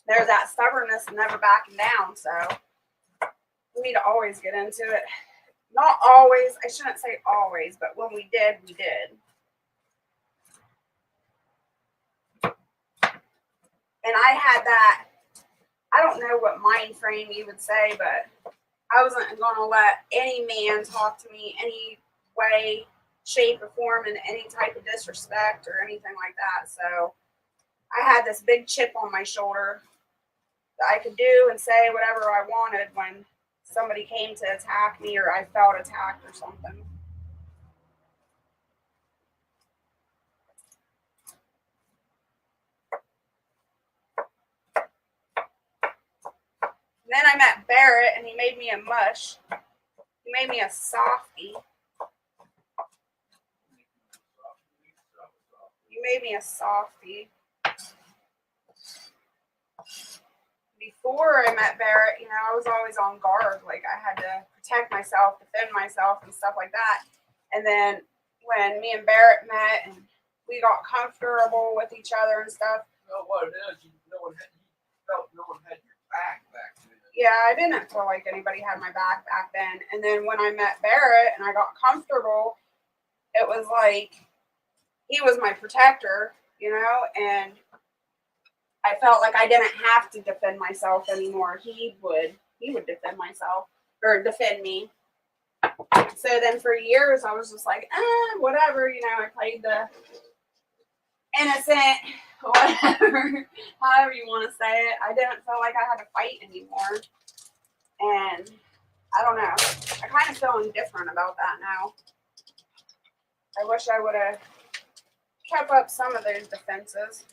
there's that stubbornness and never backing down. So we need to always get into it. Not always, I shouldn't say always, but when we did, we did. And I had that, I don't know what mind frame you would say, but I wasn't going to let any man talk to me any way, shape, or form in any type of disrespect or anything like that. So I had this big chip on my shoulder that I could do and say whatever I wanted when somebody came to attack me or I felt attacked or something. And then I met Barrett and he made me a mush. He made me a softie. You made me a softie. Before I met Barrett, you know, I was always on guard. Like I had to protect myself, defend myself, and stuff like that. And then when me and Barrett met and we got comfortable with each other and stuff. You know what it is? No one had your back then. Yeah, I didn't feel like anybody had my back then. And then when I met Barrett and I got comfortable, it was like he was my protector, you know, and I felt like I didn't have to defend myself anymore. He would defend myself or defend me. So then for years I was just like, whatever, you know, I played the innocent, whatever, however you want to say it. I didn't feel like I had to fight anymore. And I don't know. I kind of feel indifferent about that now. I wish I would have kept up some of those defenses.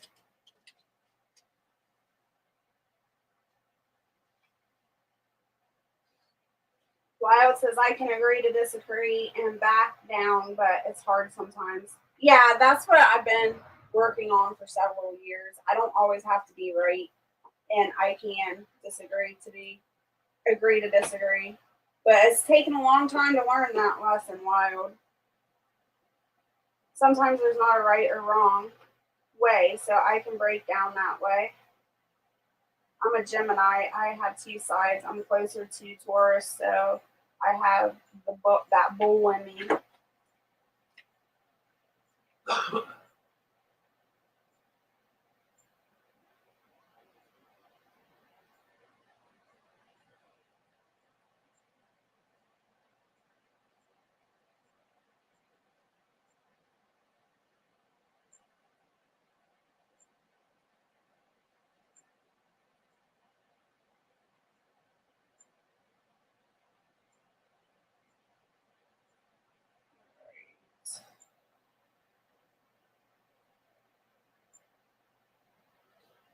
Wild says, I can agree to disagree and back down, but it's hard sometimes. Yeah, that's what I've been working on for several years. I don't always have to be right, and I can agree to disagree. But it's taken a long time to learn that lesson, Wild. Sometimes there's not a right or wrong way, so I can break down that way. I'm a Gemini. I have two sides. I'm closer to Taurus, so I have that bull in me.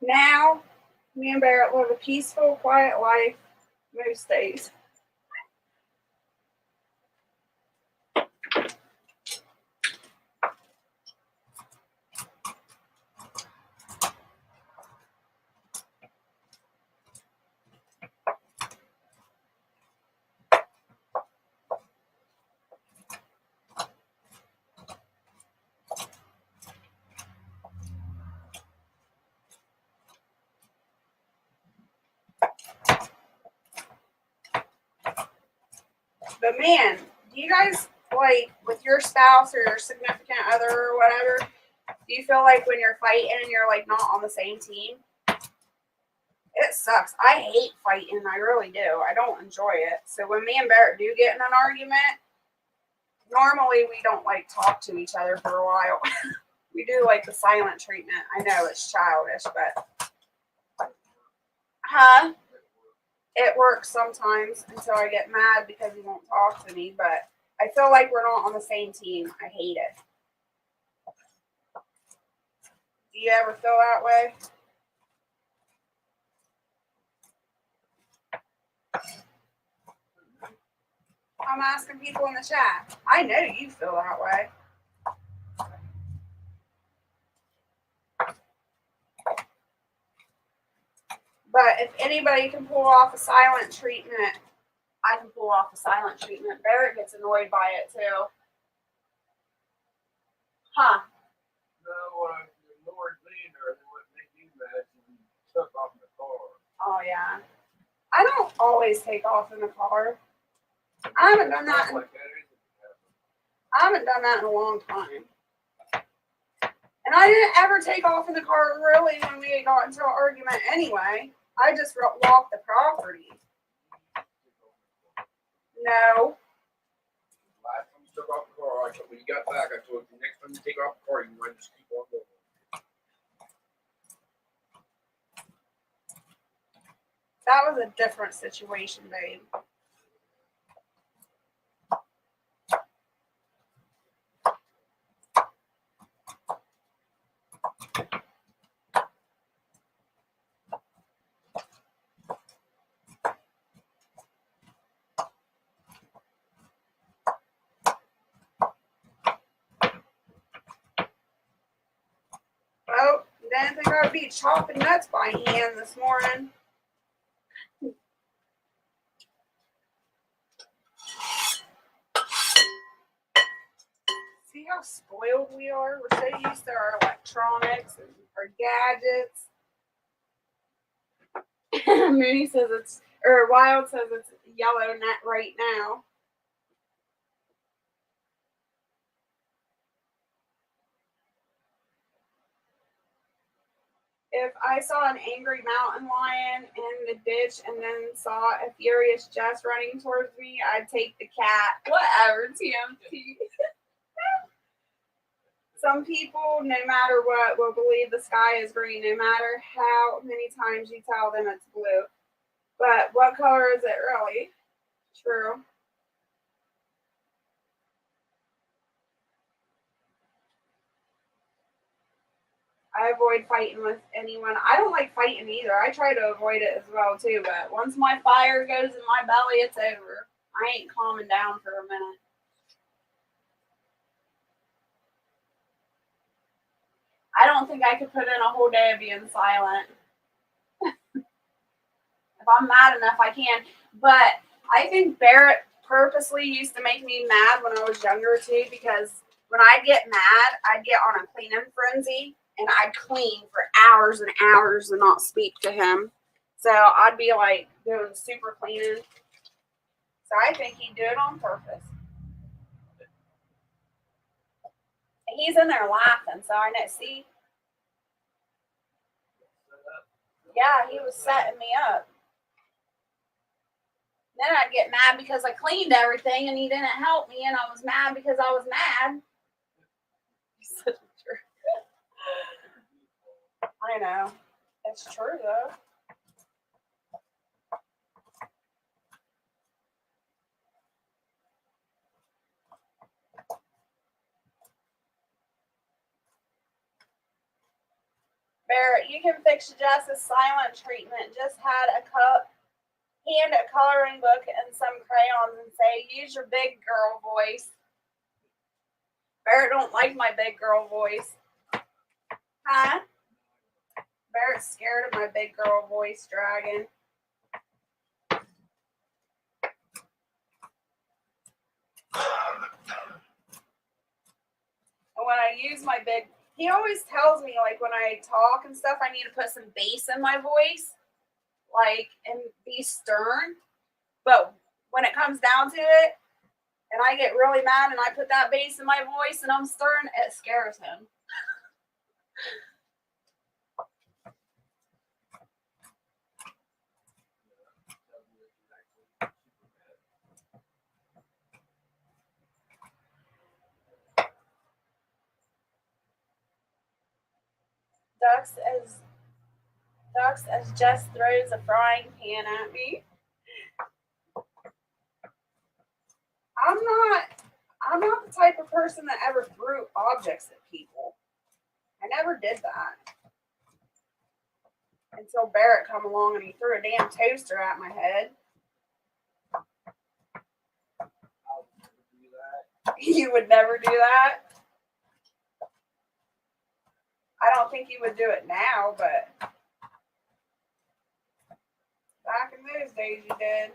Now, me and Barrett live a peaceful, quiet life most days. But man, do you guys, like, with your spouse or your significant other or whatever, do Do you feel like when you're fighting and you're like not on the same team? It sucks. I hate fighting. I really do. I don't enjoy it. So when me and Barrett do get in an argument, normally we don't like talk to each other for a while. We do like the silent treatment. I know it's childish, but it works sometimes until I get mad because he won't talk to me. But I feel like we're not on the same team. I hate it. Do you ever feel that way? I'm asking people in the chat. I know you feel that way. But if anybody can pull off a silent treatment, I can pull off a silent treatment. Barrett gets annoyed by it too. Huh? No, when I ignored me, or they wouldn't make you mad, and took off in the car. Oh yeah. I don't always take off in the car. I haven't done that. I haven't done that in a long time. And I didn't ever take off in the car really when we got into an argument anyway. I just walked the property. No. Last time you took off the car, when you got back, I told you next time you take off the car, you might just keep on going. That was a different situation, babe. Oh, didn't think I would be chopping nuts by hand this morning. See how spoiled we are? We're so used to our electronics and our gadgets. Mooney says Wild says it's yellow net right now. If I saw an angry mountain lion in the ditch and then saw a furious Jess running towards me, I'd take the cat. Whatever, TMT. Some people, no matter what, will believe the sky is green, no matter how many times you tell them it's blue. But what color is it really? True. I avoid fighting with anyone. I don't like fighting either. I try to avoid it as well too, but once my fire goes in my belly, it's over. I ain't calming down for a minute. I don't think I could put in a whole day of being silent. If I'm mad enough, I can. But I think Barrett purposely used to make me mad when I was younger too, because when I'd get mad, I'd get on a cleaning frenzy. And I'd clean for hours and hours and not speak to him. So I'd be like doing super cleaning. So I think he'd do it on purpose. And he's in there laughing, so I know. See? Yeah, he was setting me up. Then I'd get mad because I cleaned everything and he didn't help me, and I was mad because I was mad. He's such a jerk. I know. It's true, though. Barrett, you can fix Jess's silent treatment. Just hand a coloring book and some crayons and say, use your big girl voice. Barrett don't like my big girl voice. Huh? Barrett's scared of my big girl voice, Dragon. And when I use my big, he always tells me, like, when I talk and stuff, I need to put some bass in my voice, like, and be stern. But when it comes down to it, and I get really mad and I put that bass in my voice and I'm stern, it scares him. Ducks as Jess throws a frying pan at me. I'm not the type of person that ever threw objects at people. I never did that. Until Barrett come along and he threw a damn toaster at my head. You would never do that? I don't think you would do it now, but back in those days you did.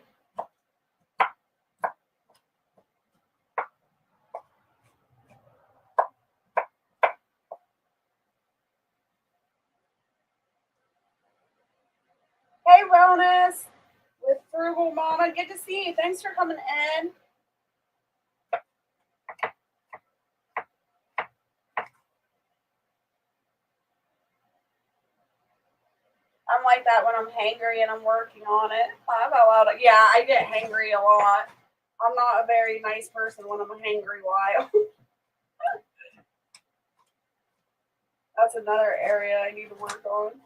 Hey, Wellness with Frugal Mama. Good to see you. Thanks for coming in. I'm like that when I'm hangry and I'm working on it. Yeah, I get hangry a lot. I'm not a very nice person when I'm a hangry while. That's another area I need to work on.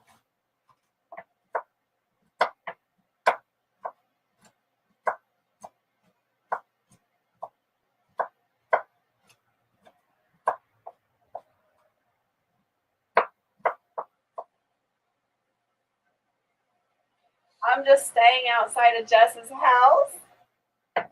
I'm just staying outside of Jess's house. I'm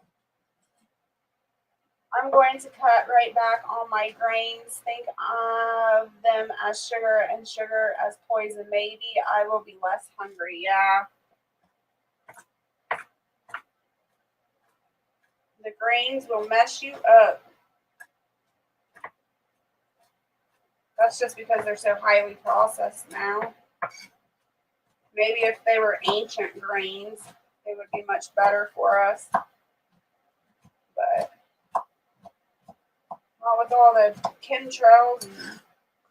going to cut right back on my grains. Think of them as sugar and sugar as poison. Maybe I will be less hungry. Yeah. The grains will mess you up. That's just because they're so highly processed now. Maybe if they were ancient grains, they would be much better for us. But not with all the chemtrails and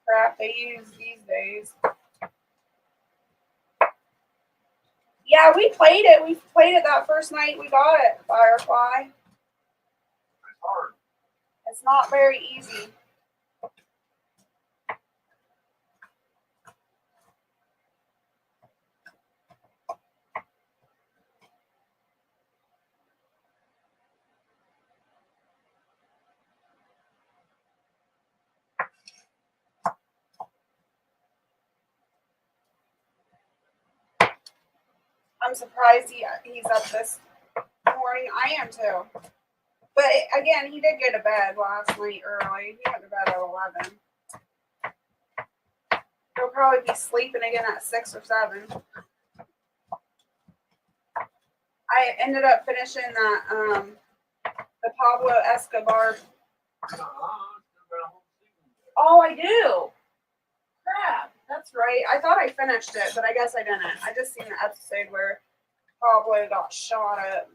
crap they use these days. Yeah, we played it. We played it that first night we got it, Firefly. It's hard. It's not very easy. I'm surprised he's up this morning. I am too. But again, he did go to bed last night early. He went to bed at 11. He'll probably be sleeping again at 6 or 7. I ended up finishing that the Pablo Escobar. Oh, I do. Crap. That's right. I thought I finished it, but I guess I didn't. I just seen the episode where Pablo got shot at.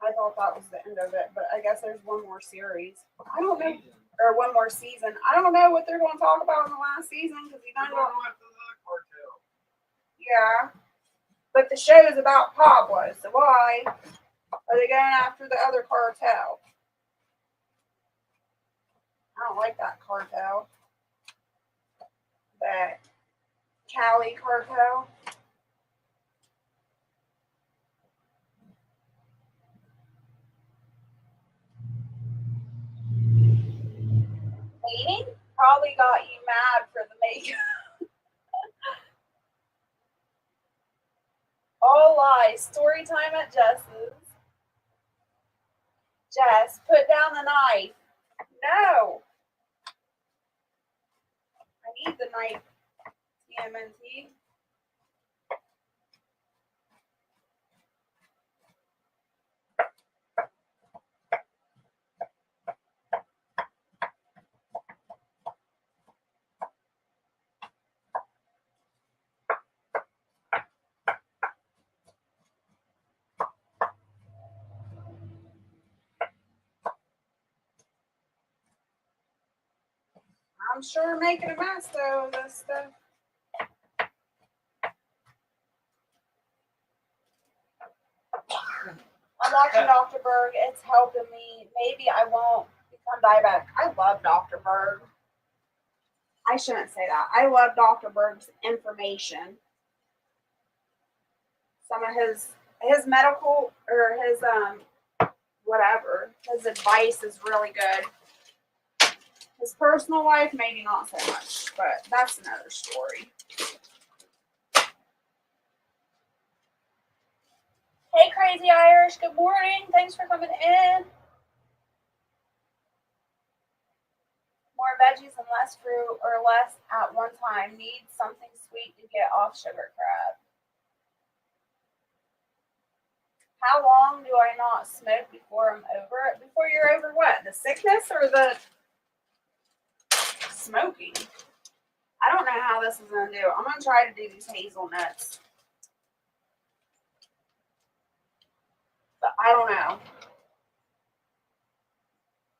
I thought that was the end of it, but I guess there's one more series. I don't know. Or one more season. I don't know what they're going to talk about in the last season because we don't know. Yeah. But the show is about Pablo, so why are they going after the other cartel? I don't like that cartel. The Cali cartel. Cleaning probably got you mad for the makeup. All lies. Story time at Jess's. Jess, put down the knife. No. I need the knife. TMNT. I'm sure making a mess though, this stuff. I'm watching Dr. Berg. It's helping me. Maybe I won't become diabetic. I love Dr. Berg. I shouldn't say that. I love Dr. Berg's information. Some of his medical or his whatever, his advice is really good. His personal life, maybe not so much, but that's another story. Hey, Crazy Irish. Good morning. Thanks for coming in. More veggies and less fruit or less at one time. Need something sweet to get off sugar crab. How long do I not smoke before I'm over it? Before you're over what? The sickness or the smoking? I don't know how this is going to do. I'm going to try to do these hazelnuts. But I don't know.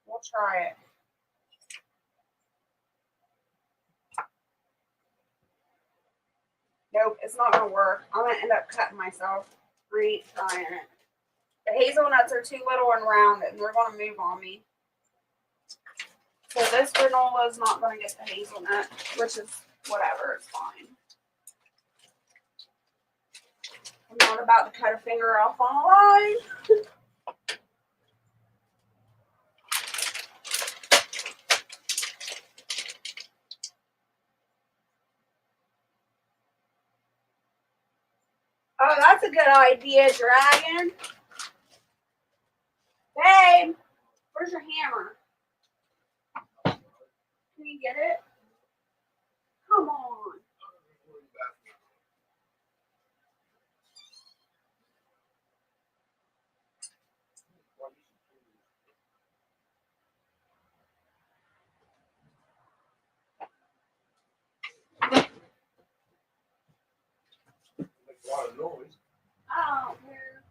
We'll try it. Nope, it's not going to work. I'm going to end up cutting myself trying it. The hazelnuts are too little and rounded, and they're going to move on me. So this granola is not going to get the hazelnut, which is whatever, it's fine. I'm not about to cut a finger off on a line. Oh, that's a good idea, Dragon. Babe, where's your hammer? Can you get it? Come on. Makes a lot of noise. I don't care.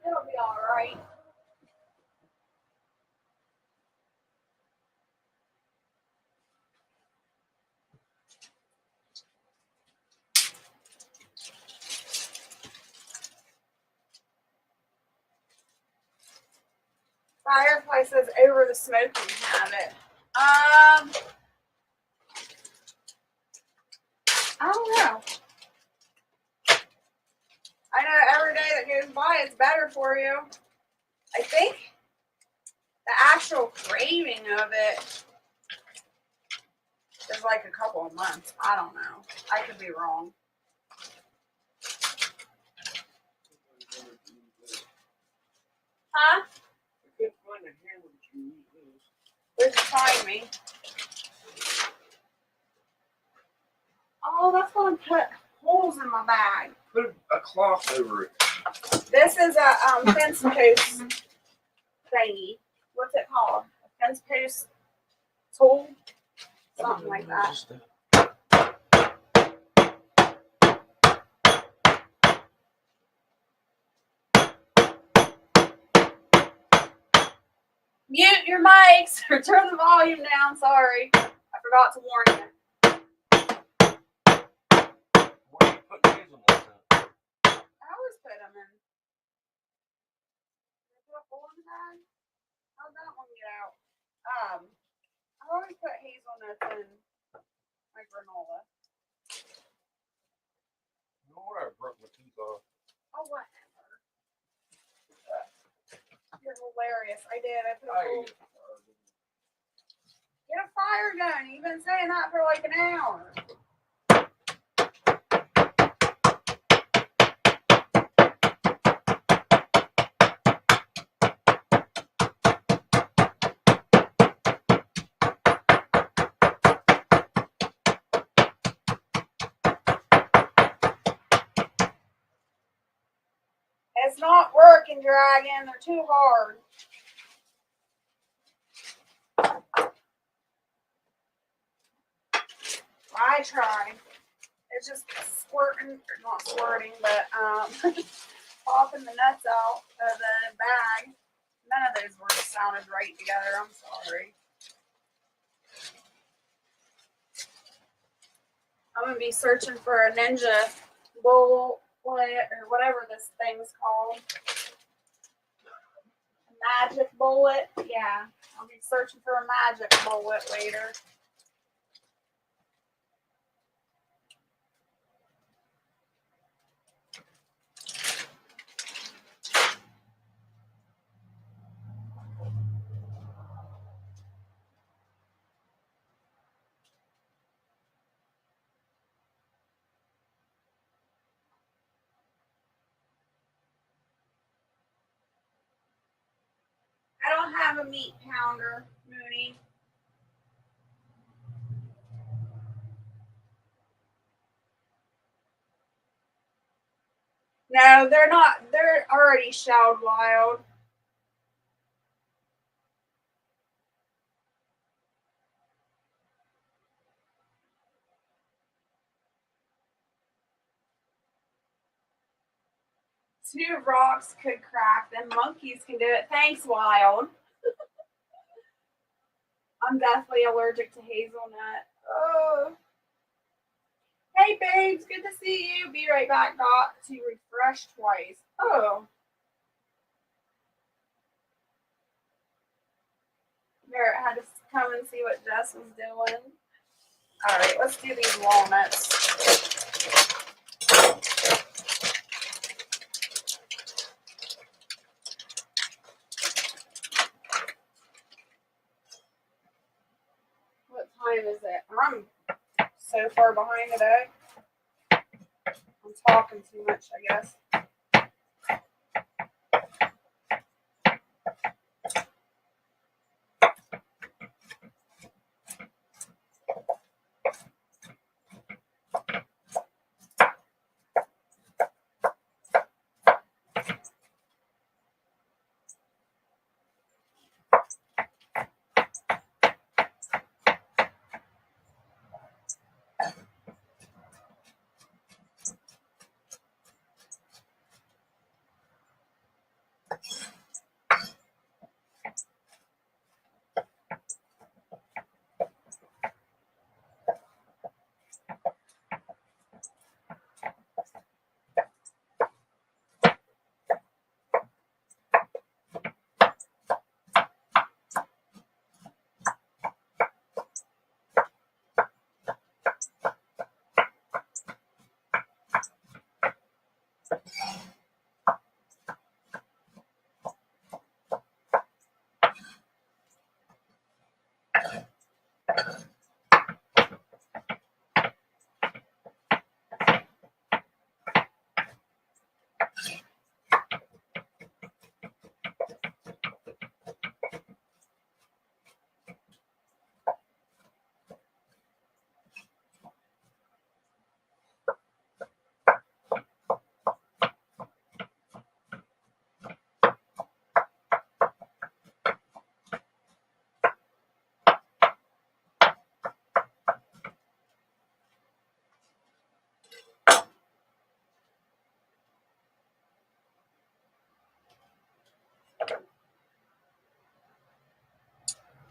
It'll be all right. Fireplace is over the smoking habit. I don't know. I know every day that goes by it's better for you. I think the actual craving of it is like a couple of months. I don't know. I could be wrong. Huh? I couldn't find a hammer that you use. Where'd you find me? Oh, that's going to put holes in my bag. Put a cloth over it. This is a fence post thingy. What's it called? A fence post tool? Something like that. Mute your mics or turn the volume down. Sorry. I forgot to warn you. Where do you put hazelnuts in? I always put them in. Did I put a hole in the bag? How'd that one get out? I always put hazelnuts in my granola. You know what? I broke my teeth off. Oh, whatever. You're hilarious. I did. I put a hole. Get a fire gun. You've been saying that for like an hour. It's not working, Dragon. They're too hard. I try. It's just squirting, or not squirting, but popping the nuts out of the bag. None of those words sounded right together. I'm sorry. I'm gonna be searching for a ninja bullet or whatever this thing's called. A magic bullet. Yeah, I'll be searching for a magic bullet later. I don't have a meat pounder, Mooney. No, they're not. They're already shelled wild. Two rocks could crack them. Monkeys can do it. Thanks, Wild. I'm deathly allergic to hazelnut. Oh. Hey, babes. Good to see you. Be right back. Got to refresh twice. Oh. Barrett had to come and see what Jess was doing. All right, let's do these walnuts. What time is it? I'm so far behind today. I'm talking too much, I guess.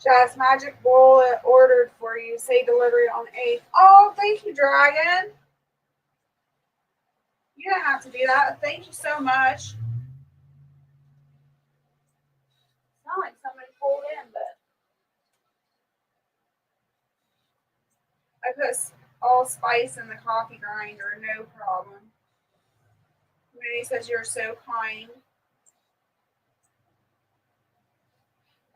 Jess, magic bullet ordered for you. Say delivery on 8th. Oh, thank you, Dragon. You didn't have to do that. Thank you so much. Not like somebody pulled in, but I put allspice in the coffee grinder, no problem. Mooney says you're so kind.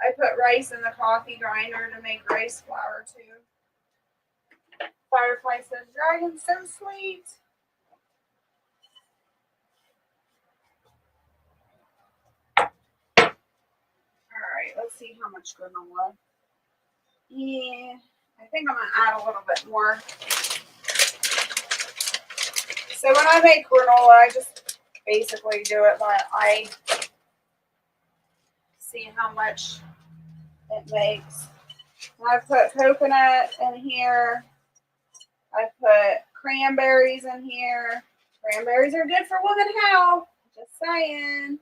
I put rice in the coffee grinder to make rice flour too. Firefly says, Dragon's so sweet. Alright, let's see how much granola. Yeah, I think I'm going to add a little bit more. So when I make granola, I just basically do it by eye. See how much it makes. I put coconut in here. I put cranberries in here. Cranberries are good for women health. Just saying.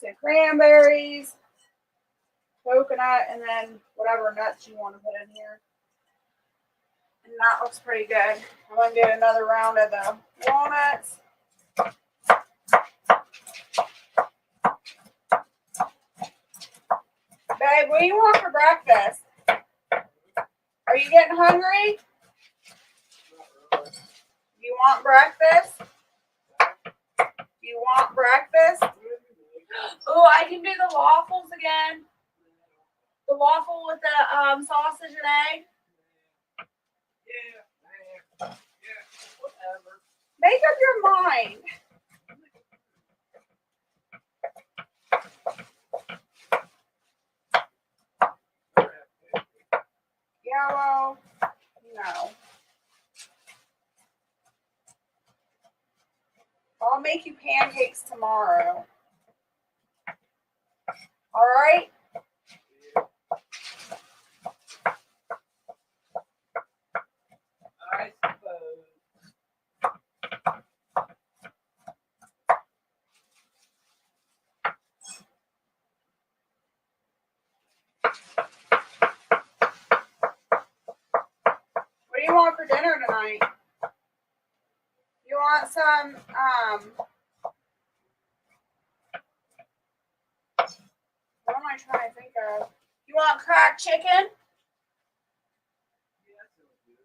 So cranberries, coconut, and then whatever nuts you want to put in here. And that looks pretty good. I'm going to do another round of the walnuts. Babe, what do you want for breakfast? Are you getting hungry? You want breakfast? You want breakfast? Oh, I can do the waffles again. The waffle with the sausage and egg. Yeah, whatever. Make up your mind. Yeah, well, no. I'll make you pancakes tomorrow. All right? I suppose. What do you want for dinner tonight? You want some, what am I trying to think of? You want cracked chicken?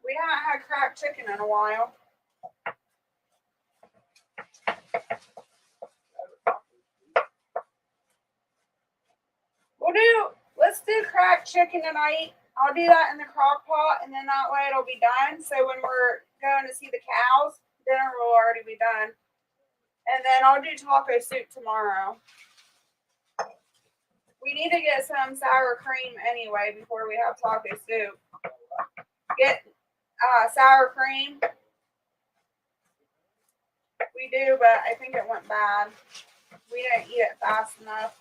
We haven't had cracked chicken in a while. Let's do cracked chicken tonight. I'll do that in the crock pot, and then that way it'll be done. So when we're going to see the cows, dinner will already be done. And then I'll do taco soup tomorrow. We need to get some sour cream anyway before we have taco soup. Get sour cream. We do, but I think it went bad. We didn't eat it fast enough.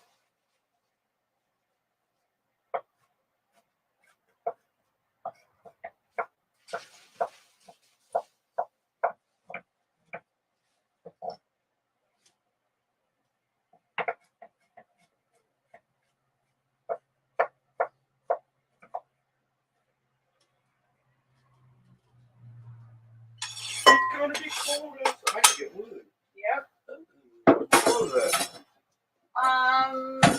It's gonna be cold outside. I can get wood. Yep. What was that?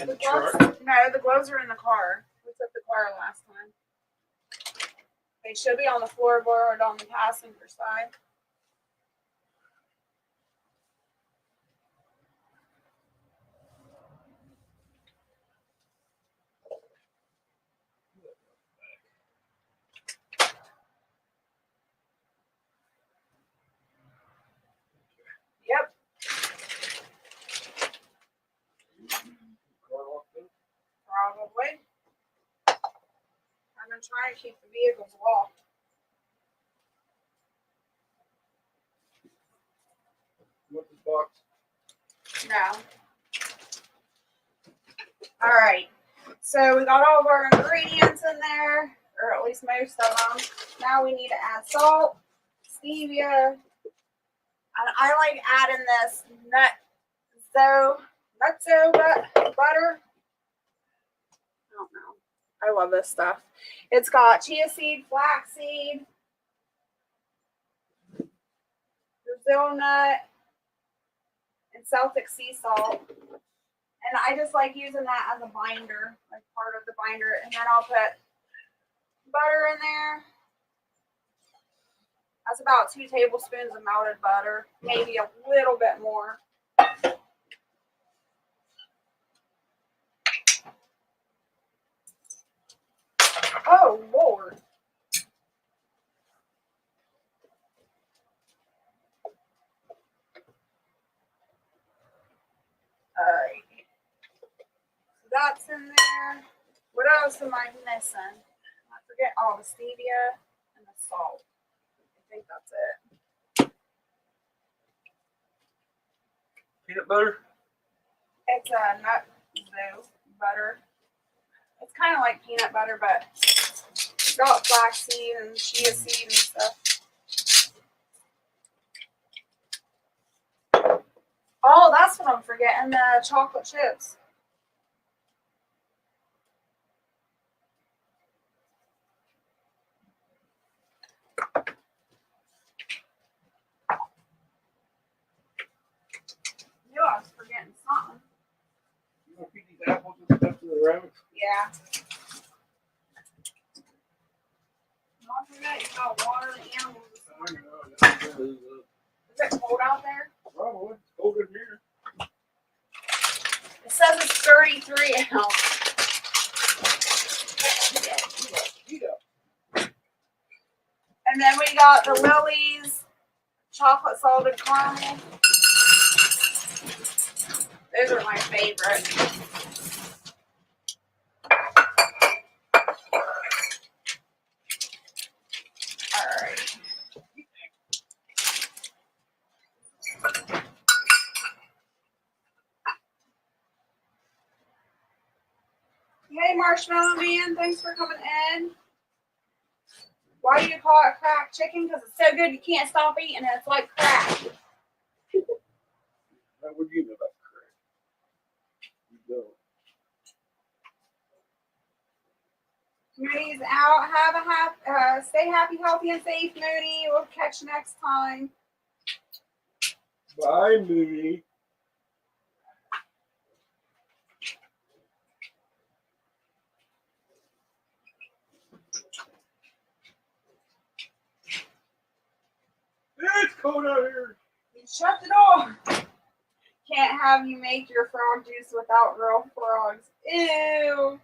In the truck? No, the gloves are in the car. We took the car last time. They should be on the floorboard on the passenger side. Yep. Probably. I'm going to try and keep the vehicles locked. What's the box? No. All right. So we got all of our ingredients in there, or at least most of them. Now we need to add salt, stevia, and I like adding this nutso butter. I don't know. I love this stuff. It's got chia seed, flaxseed, Brazil nut, and Celtic sea salt. And I just like using that as a binder, like part of the binder. And then I'll put butter in there. That's about 2 tablespoons of melted butter, maybe a little bit more. Oh, Lord. All right. So that's in there. What else am I missing? I forget. Oh, the stevia and the salt. I think that's it. Peanut butter? It's a nut butter. It's kind of like peanut butter, but it's got flaxseed and chia seed and stuff. Oh, that's what I'm forgetting, the chocolate chips. I was forgetting something. You want to feed these apples and stuff to the rabbits? Yeah. Don't forget, you gotta water the animals. I know. That's what it is. Is it cold out there? Probably. It's cold in here. It says it's 33 out. Heat up. And then we got the Lily's chocolate salted caramel. Those are my favorite. Alright. Hey Marshmallow Man, thanks for coming in. Why do you call it cracked chicken? Because it's so good you can't stop eating it. It's like crack. How would you know about crack? You don't. Moody's out. Have a stay happy, healthy, and safe, Moody. We'll catch you next time. Bye, Moody. It's cold out here. Shut the door. Can't have you make your frog juice without real frogs. Ew.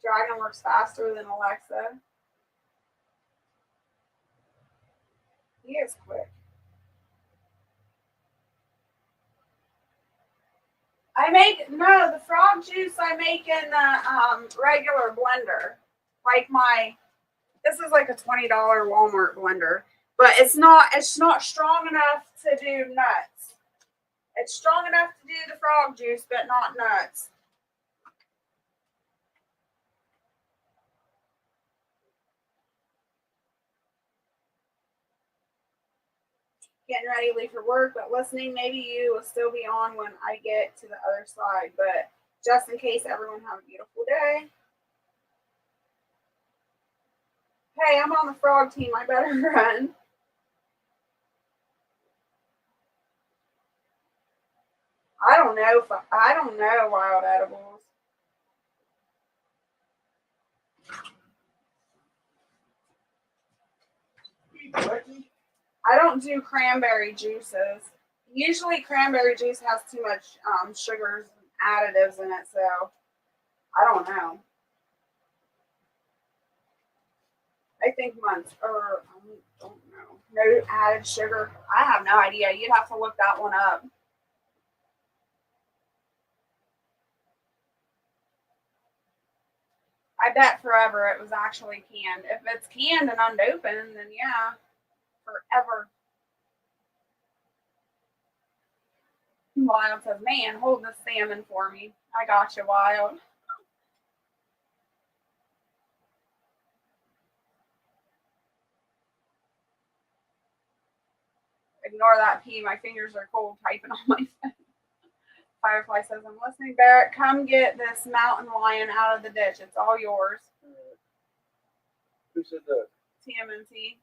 Dragon works faster than Alexa. He is quick. The frog juice I make in the regular blender. Like this is like a $20 Walmart blender. But it's not strong enough to do nuts. It's strong enough to do the frog juice, but not nuts. Getting ready to leave for work, but listening. Maybe you will still be on when I get to the other side. But just in case, everyone have a beautiful day. Hey, I'm on the frog team. I better run. I don't know wild edibles. I don't do cranberry juices. Usually cranberry juice has too much sugars and additives in it, so I don't know. I think months, or I don't know. No added sugar. I have no idea. You'd have to look that one up. I bet forever it was actually canned. If it's canned and unopened, then yeah, forever. Wild says, man, hold this salmon for me. I got you, Wild. Ignore that pee. My fingers are cold typing on my phone. Firefly says, I'm listening. Barrett, come get this mountain lion out of the ditch. It's all yours. Who said that? TMNT.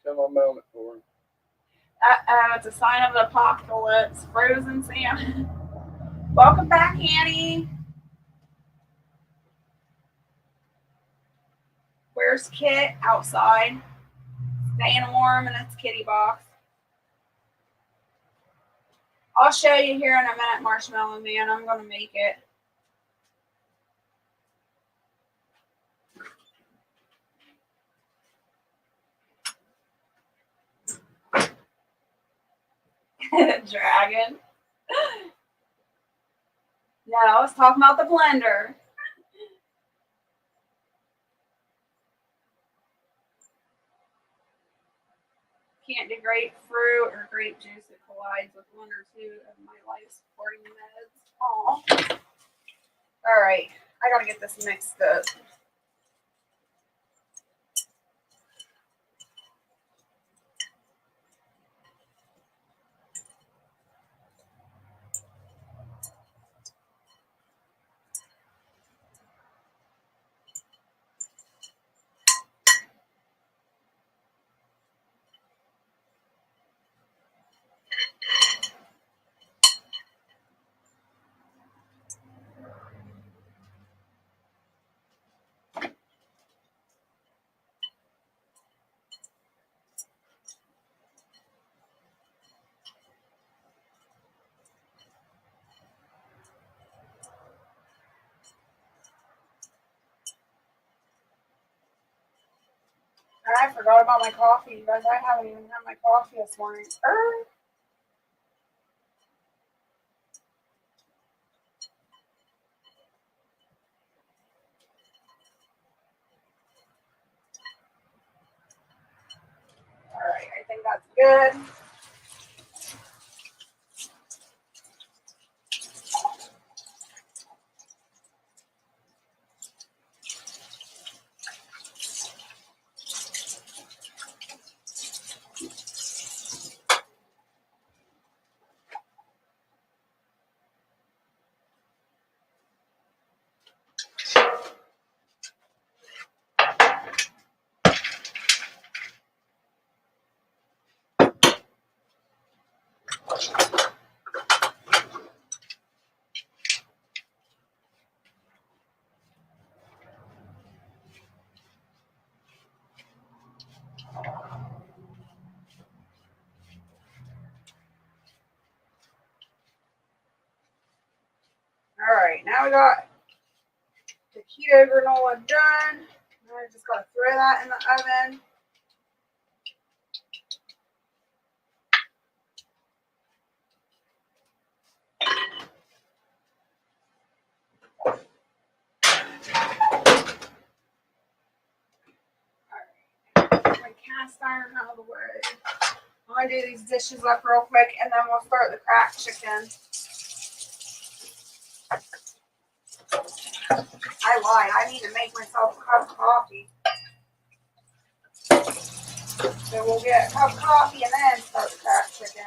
Tell my mount it for him. Uh-oh, it's a sign of the apocalypse. Frozen salmon. Welcome back, Annie. Where's Kit? Outside. Staying warm in its kitty box. I'll show you here in a minute, Marshmallow Man. I'm going to make it. Dragon. No, I was talking about the blender. Can't do grapefruit or grape juice. It collides with one or two of my life supporting meds. Aw. All right. I got to get this mixed up. And I forgot about my coffee, you guys. I haven't even had my coffee this morning. Alright, I think that's good. Alright, now we got the keto granola done. Now I just gotta throw that in the oven. Alright, my cast iron out of the way. I'm gonna do these dishes up real quick and then we'll start the cracked chicken. I lied. I need to make myself a cup of coffee. So we'll get a cup of coffee and then start the cracked chicken.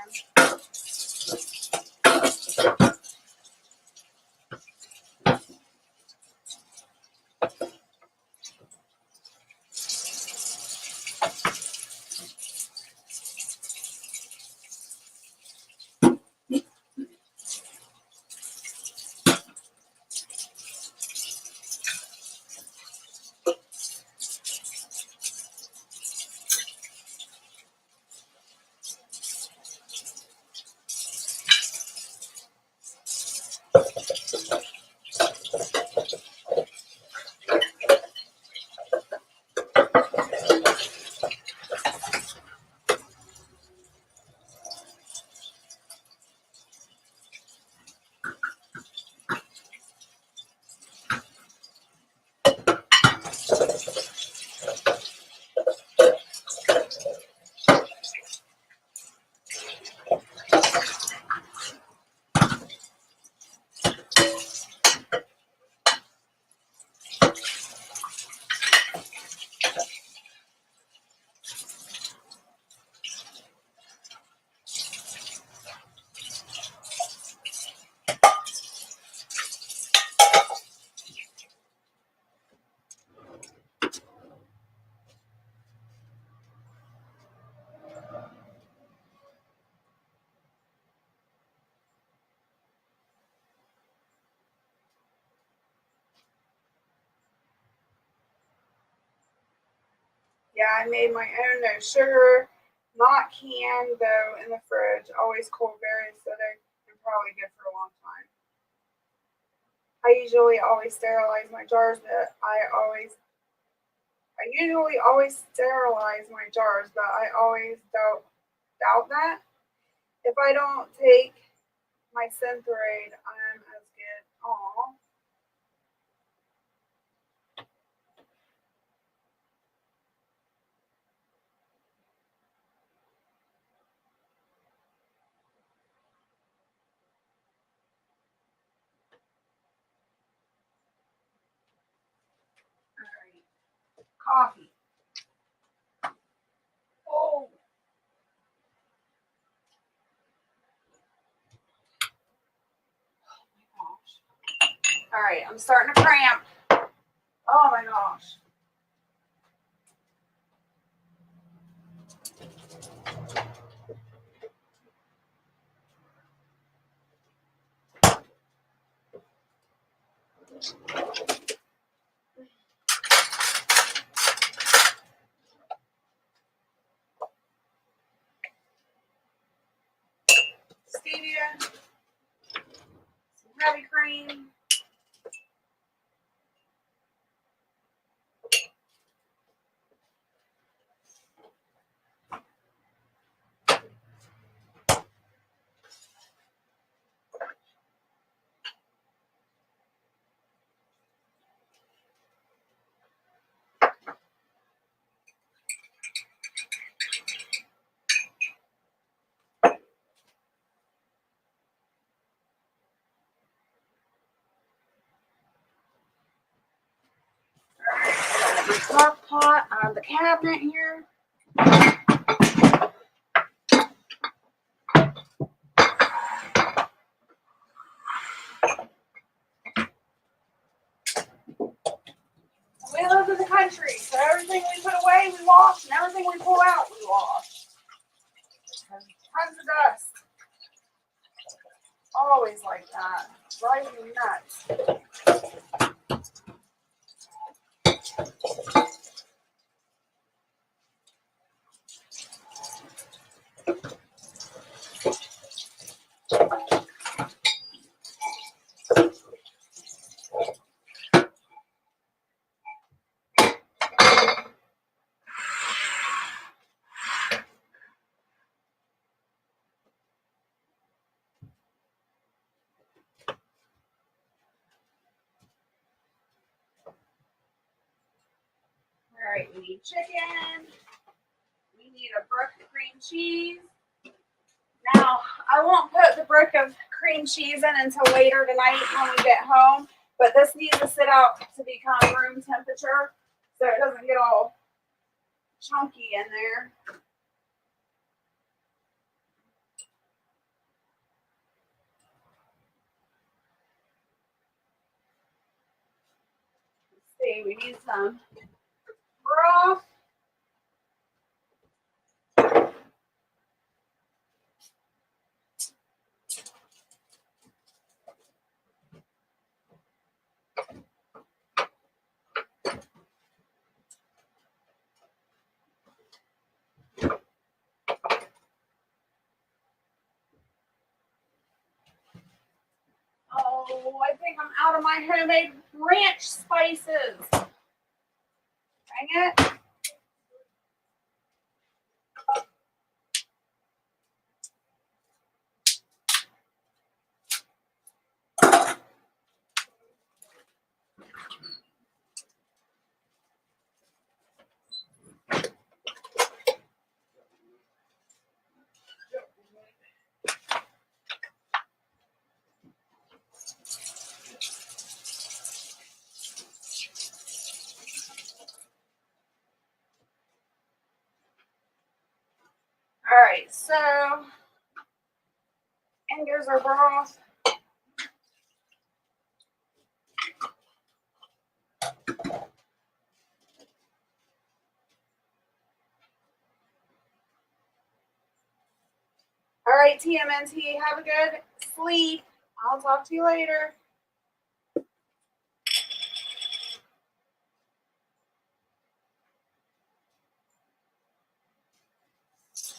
Yeah, I made my own, no sugar, not canned though, in the fridge. Always cold, very acidic, and probably good for a long time. I usually always sterilize my jars, but I usually always sterilize my jars, but I always doubt that. If I don't take my Synthroid, I'm as good. Aw. Alright. Coffee. Oh. Alright, I'm starting to cramp. Oh my gosh. Stevia. Some heavy cream. got my crock pot out of the cabinet here. We live in the country, so everything we put away, we wash, and everything we pull out, we wash. Tons of dust. Always like that. Drives me nuts. Alright, we need chicken. We need a brick of cream cheese. Now, I won't put the brick of cream cheese in until later tonight when we get home, but this needs to sit out to become room temperature so it doesn't get all chunky in there. Let's see, we need some broth. Oh, I think I'm out of my homemade ranch spices. Dang it. Alright, so, and goes our broth. Alright, TMNT, have a good sleep. I'll talk to you later.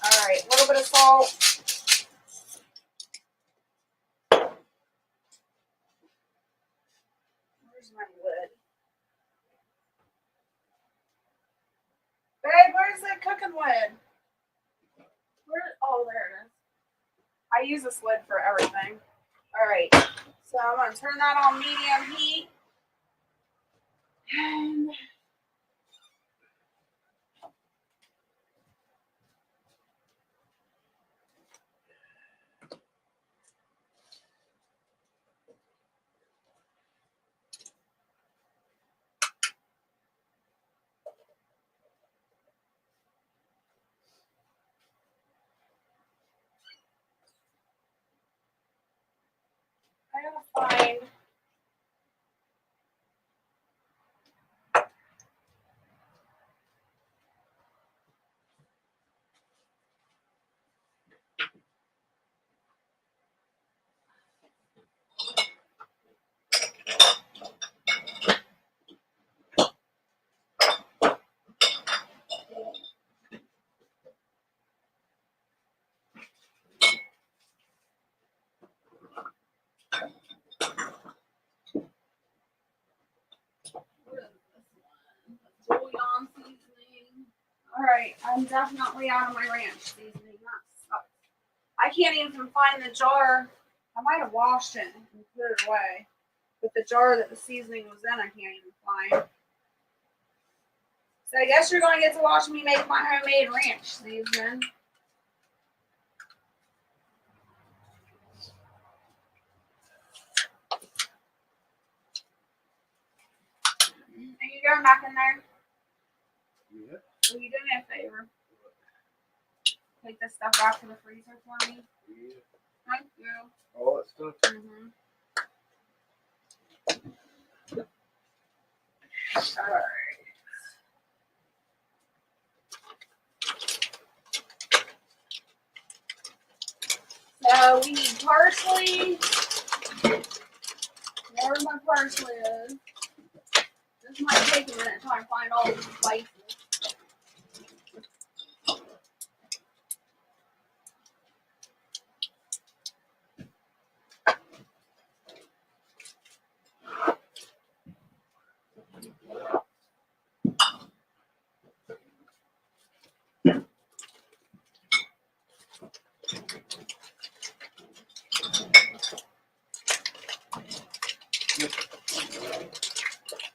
Alright, a little bit of salt. Where's my lid? Babe, where's the cooking lid? Oh, there it is. I use this lid for everything. Alright, so I'm going to turn that on medium heat. And I gotta find bouillon seasoning. Alright, I'm definitely out of my ranch seasoning. That sucks. I can't even find the jar. I might have washed it and put it away. But the jar that the seasoning was in, I can't even find. So I guess you're going to get to watch me make my homemade ranch seasoning. Are you going back in there? Yeah. Will you do me a favor? Take this stuff back to the freezer for me. Yeah. Thank you. All that stuff. Mm-hmm. All right. So we need parsley. Wherever my parsley is. This might take a minute trying to find all these spices.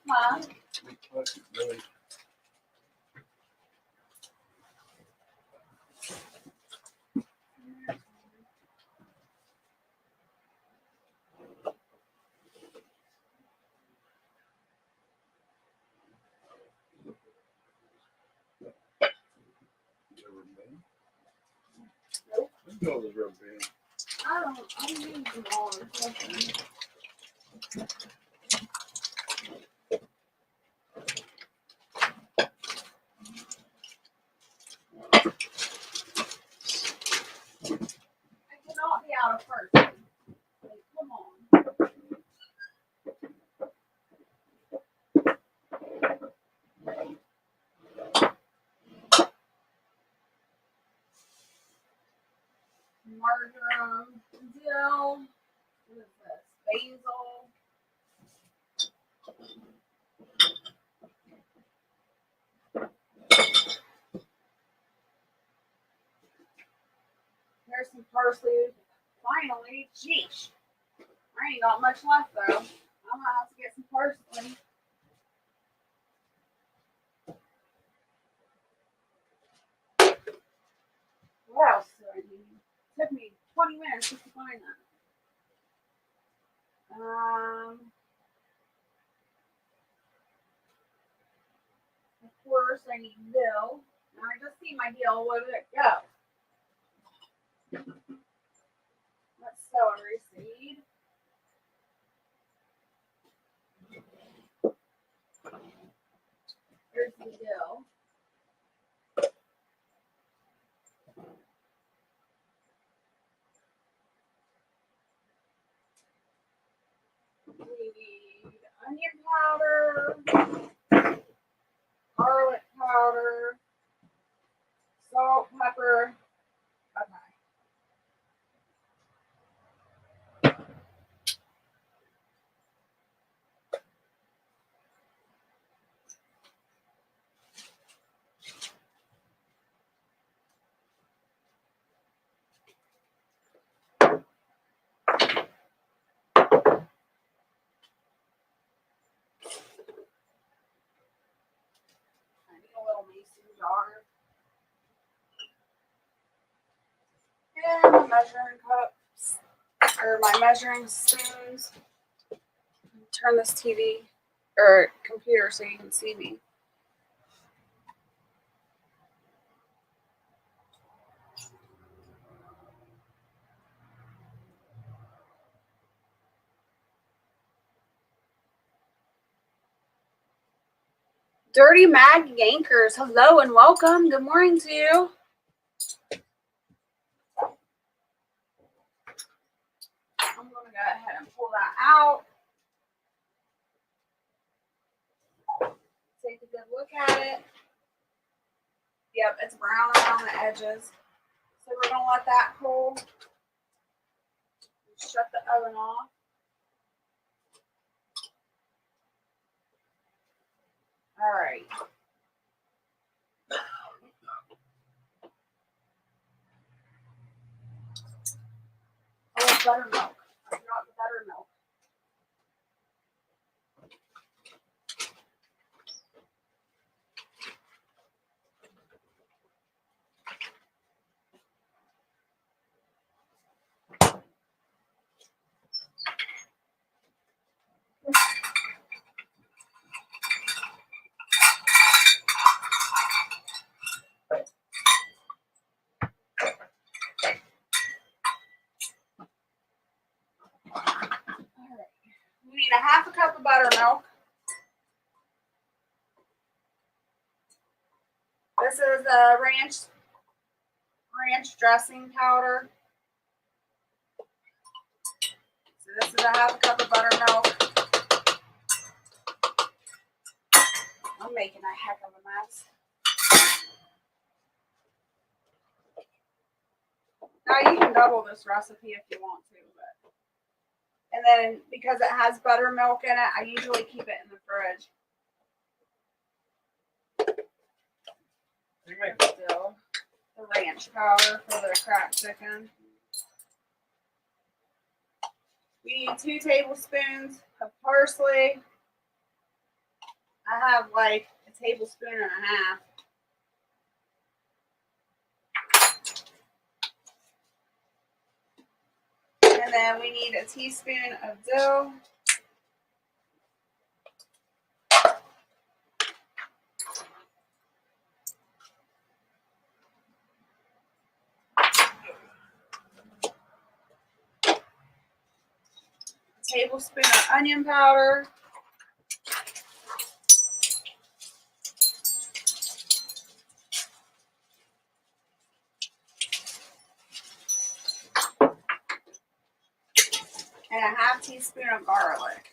Huh? Really. Nope. Let's go with rubber band. I don't use them all or something. I cannot be out of parsley. Like, come on. Marjoram, dill, what is this? Basil. There's some parsley. Finally, sheesh. I ain't got much left though. I'm gonna have to get some parsley. What else do I need? It took me 20 minutes just to find that. Of course, I need dill. Now I just see my dill. Where did it go? That's celery seed. Here's the dill. We need onion powder, garlic powder, salt, pepper. Okay. I need a little mason jar. And my measuring cups, or my measuring spoons. Turn this TV or computer so you can see me. Dirty Mag Yankers, hello and welcome. Good morning to you. I'm going to go ahead and pull that out. Take a good look at it. Yep, it's brown around the edges. So we're going to let that cool. Shut the oven off. All right. Oh, buttermilk. I forgot the buttermilk. need a half a cup of buttermilk. This is a ranch dressing powder. So this is a half a cup of buttermilk. I'm making a heck of a mess. Now you can double this recipe if you want to, but and then because it has buttermilk in it, I usually keep it in the fridge. Still, the ranch powder for the cracked chicken. We need 2 tablespoons of parsley. I have like a tablespoon and a half. And then we need a teaspoon of dill. A tablespoon of onion powder. And a half teaspoon of garlic.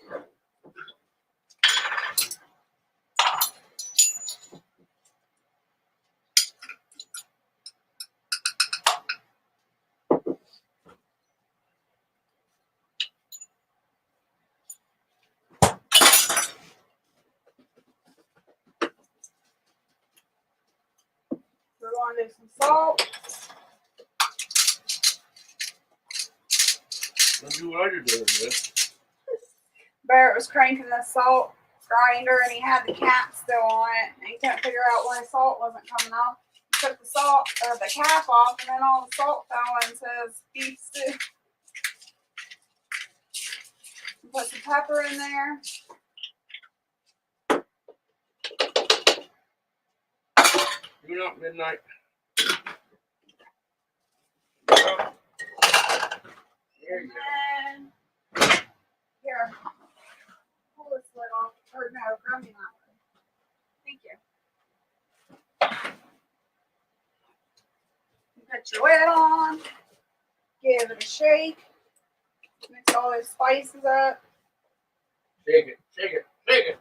We're going to do some salt. Don't do what you're doing, Jess. Barrett was cranking the salt grinder and he had the cap still on it and he couldn't figure out why salt wasn't coming off. He took the salt or the cap off and then all the salt fell into his beef stew. Put some pepper in there. You're not midnight. There you go. And here, pull this lid off. Or no, grab me that one. Thank you. Put your lid on. Give it a shake. Mix all those spices up. Shake it, shake it, shake it.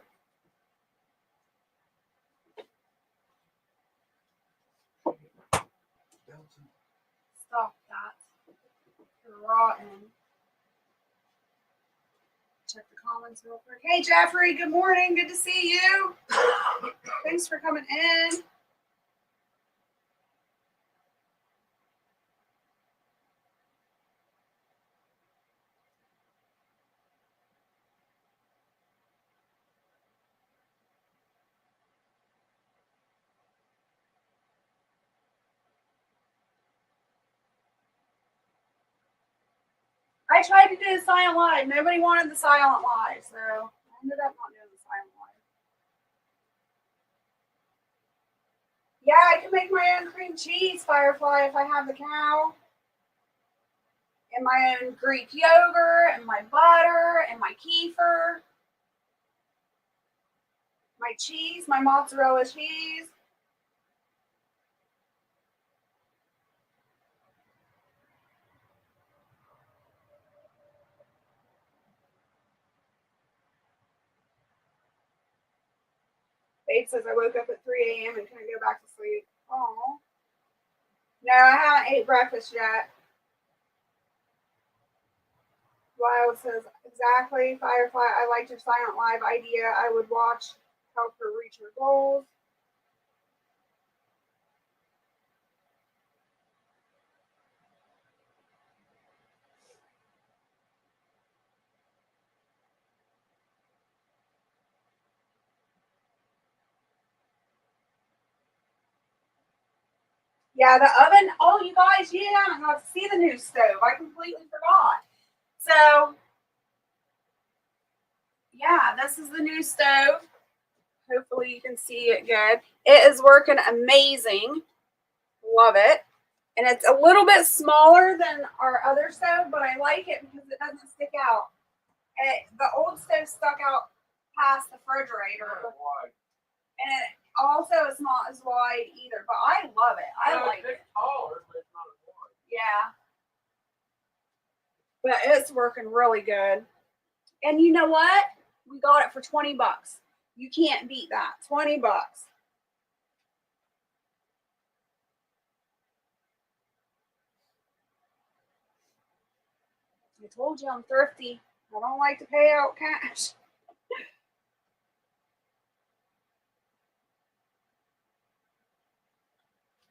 Stop that. You're rotten. Check the comments real quick. Hey Jeffrey, good morning. Good to see you. Thanks for coming in. I tried to do a silent live. Nobody wanted the silent live, so I ended up not doing the silent live. Yeah, I can make my own cream cheese, Firefly, if I have the cow. And my own Greek yogurt, and my butter, and my kefir. My cheese, my mozzarella cheese. Babe says I woke up at 3 a.m. and couldn't go back to sleep. Oh. No, I haven't ate breakfast yet. Wild says, exactly, Firefly, I liked your silent live idea. I would watch, help her reach her goals. Yeah, the oven. Oh, you guys, you haven't got to see the new stove. I completely forgot. So, yeah, this is the new stove. Hopefully you can see it good. It is working amazing. Love it. And it's a little bit smaller than our other stove, but I like it because it doesn't stick out. The old stove stuck out past the refrigerator, Why? and it also is not as wide either. But I love it. I like it. It's taller, but it's not as wide. Yeah. But it's working really good. And you know what? We got it for 20 bucks. You can't beat that. 20 bucks. I told you I'm thrifty. I don't like to pay out cash.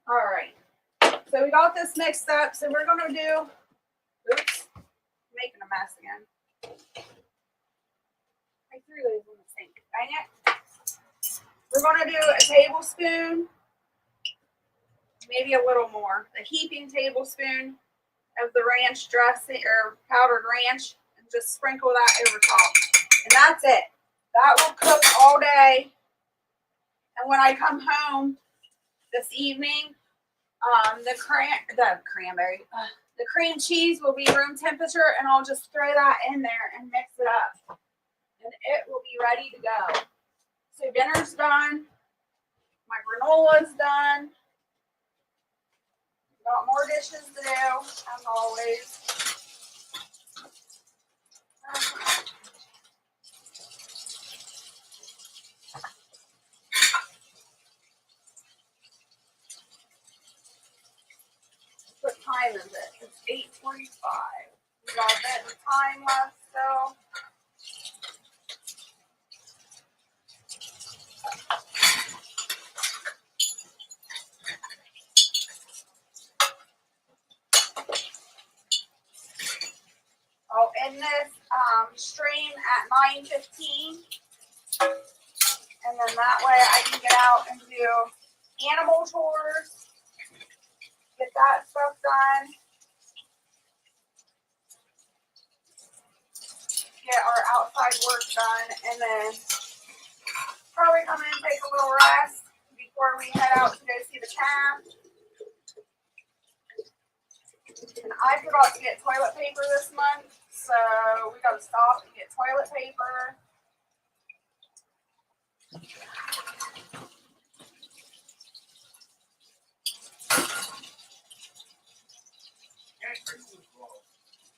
All right. So we got this mixed up. So we're going to do, oops, making a mess again. I threw those in the sink. Dang it. We're going to do a tablespoon, maybe a little more, a heaping tablespoon of the ranch dressing or powdered ranch, and just sprinkle that over top. And that's it. That will cook all day. And when I come home this evening, the cream cheese will be room temperature, and I'll just throw that in there and mix it up, and it will be ready to go. So dinner's done. My granola's done. Got more dishes to do, as always. What time is it? It's 8:45. We got a bit of time left still. I'll end this stream at 9:15, and then that way I can get out and do animal tours, get that stuff done, get our outside work done, and then probably come in and take a little rest before we head out to go see the calf. And I forgot to get toilet paper this month, so we got to stop and get toilet paper.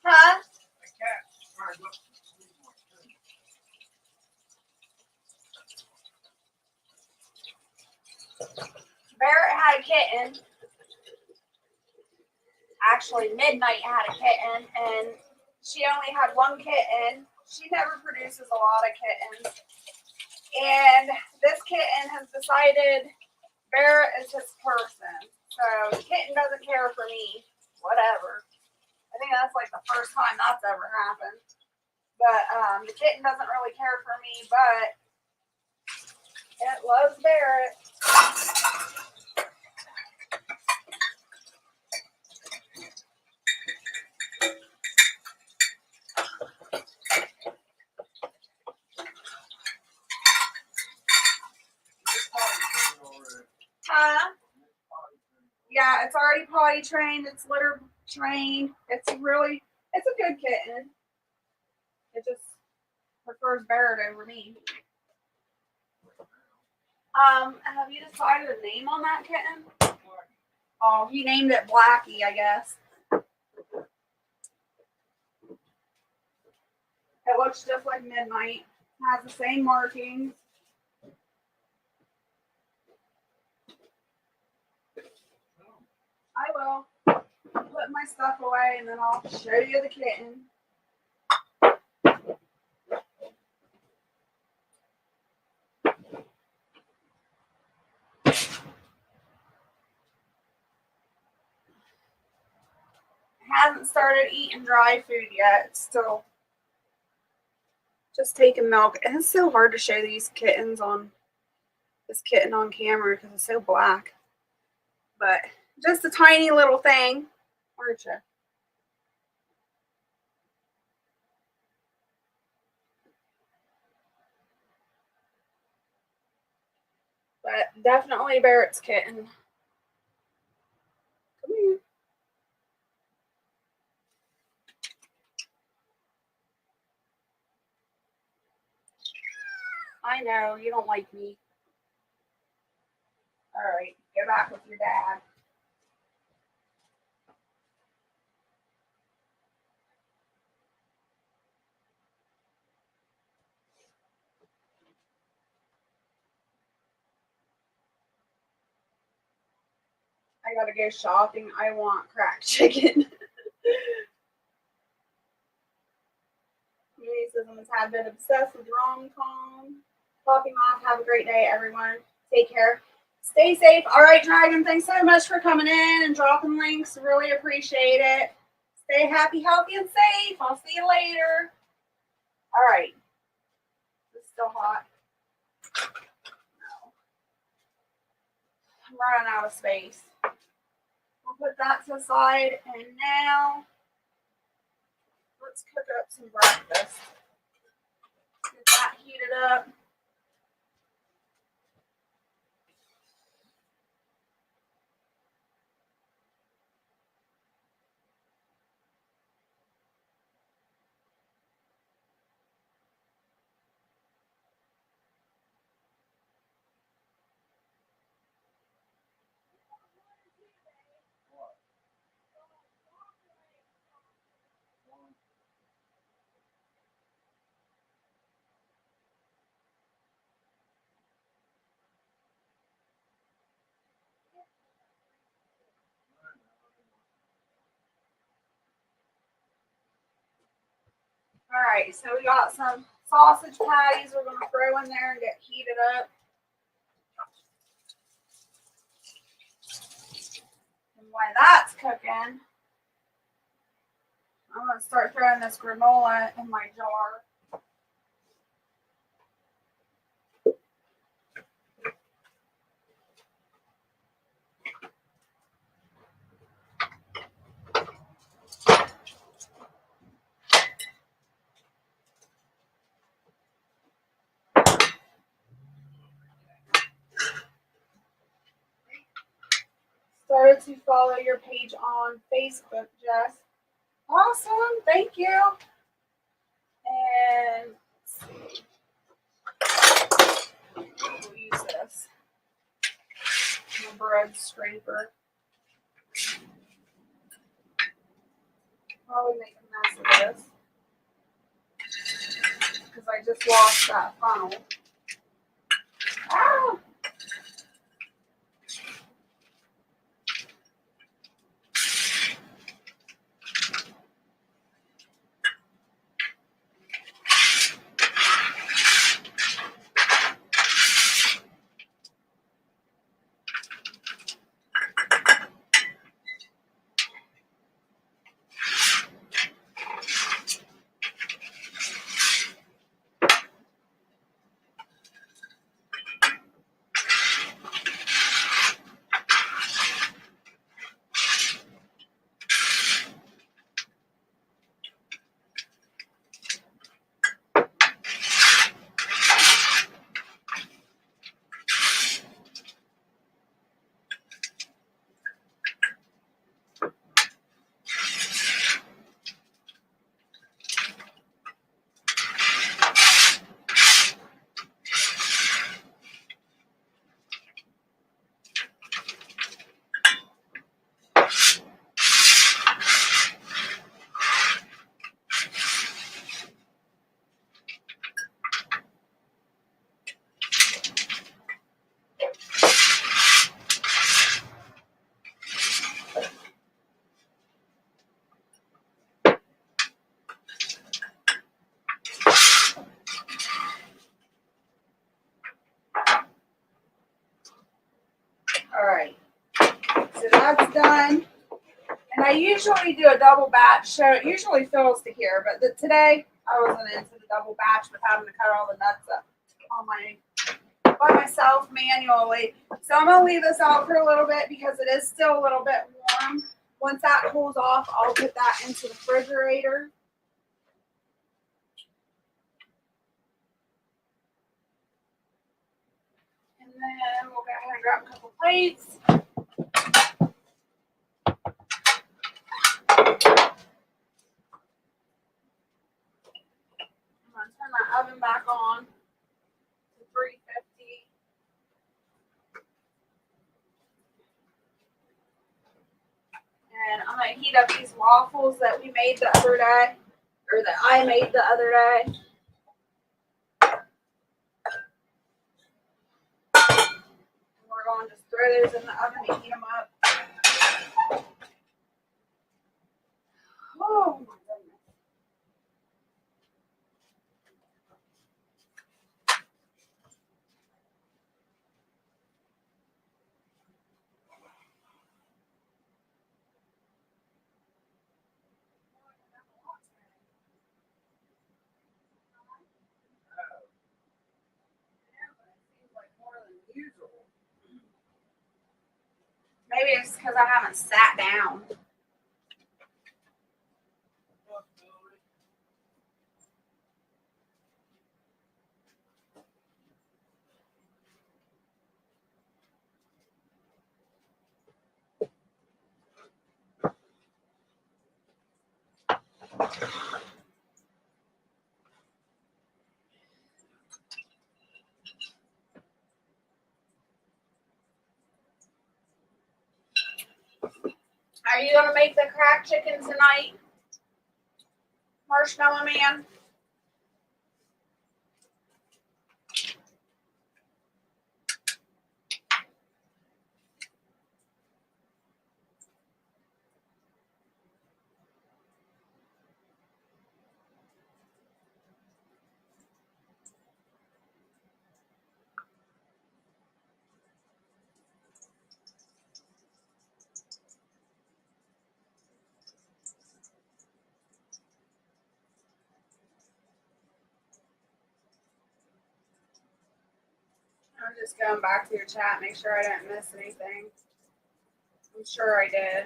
Huh? Barrett had a kitten. Actually, Midnight had a kitten, and she only had one kitten. She never produces a lot of kittens. And this kitten has decided Barrett is his person. So the kitten doesn't care for me. Whatever. I think that's like the first time that's ever happened. But the kitten doesn't really care for me, but it loves Barrett. Huh? Yeah, it's already potty trained. It's litter trained. It's a good kitten. It just prefers Barrett over me. Have you decided a name on that kitten? Oh, he named it Blackie, I guess. It looks just like Midnight. Has the same markings. I will put my stuff away and then I'll show you the kitten. Hasn't started eating dry food yet. It's still just taking milk. And it's so hard to show this kitten on camera because it's so black. But just a tiny little thing. Aren't you? But definitely Barrett's kitten. Come here. I know, you don't like me. Alright, go back with your dad. I gotta go shopping. I want cracked chicken. Racism has had been obsessed with rom-com. Popping off. Have a great day, everyone. Take care. Stay safe. All right, Dragon, thanks so much for coming in and dropping links. Really appreciate it. Stay happy, healthy, and safe. I'll see you later. All right. It's still hot. No. I'm running out of space. We'll put that to the side. And now, let's cook up some breakfast. Get that heated up. All right, so we got some sausage patties we're going to throw in there and get heated up. And while that's cooking, I'm going to start throwing this granola in my jar. Started to follow your page on Facebook, Jess. Awesome, thank you. And we'll use this. My bread scraper. Probably make a mess of this because I just lost that funnel. Ah! All right, so that's done. And I usually do a double batch, so it usually fills to here. But today I wasn't into the double batch with having to cut all the nuts up on by myself manually. So I'm gonna leave this out for a little bit because it is still a little bit warm. Once that cools off, I'll put that into the refrigerator. And then we'll go ahead and grab a couple plates. I'm going to turn my oven back on to heat up these waffles that we made the other day, or that I made the other day. And we're going to just throw those in the oven and heat them up. Oh my goodness. Maybe it's because I haven't sat down. Are you going to make the cracked chicken tonight, Marshmallow Man? I'm just going back to your chat, make sure I didn't miss anything. I'm sure I did.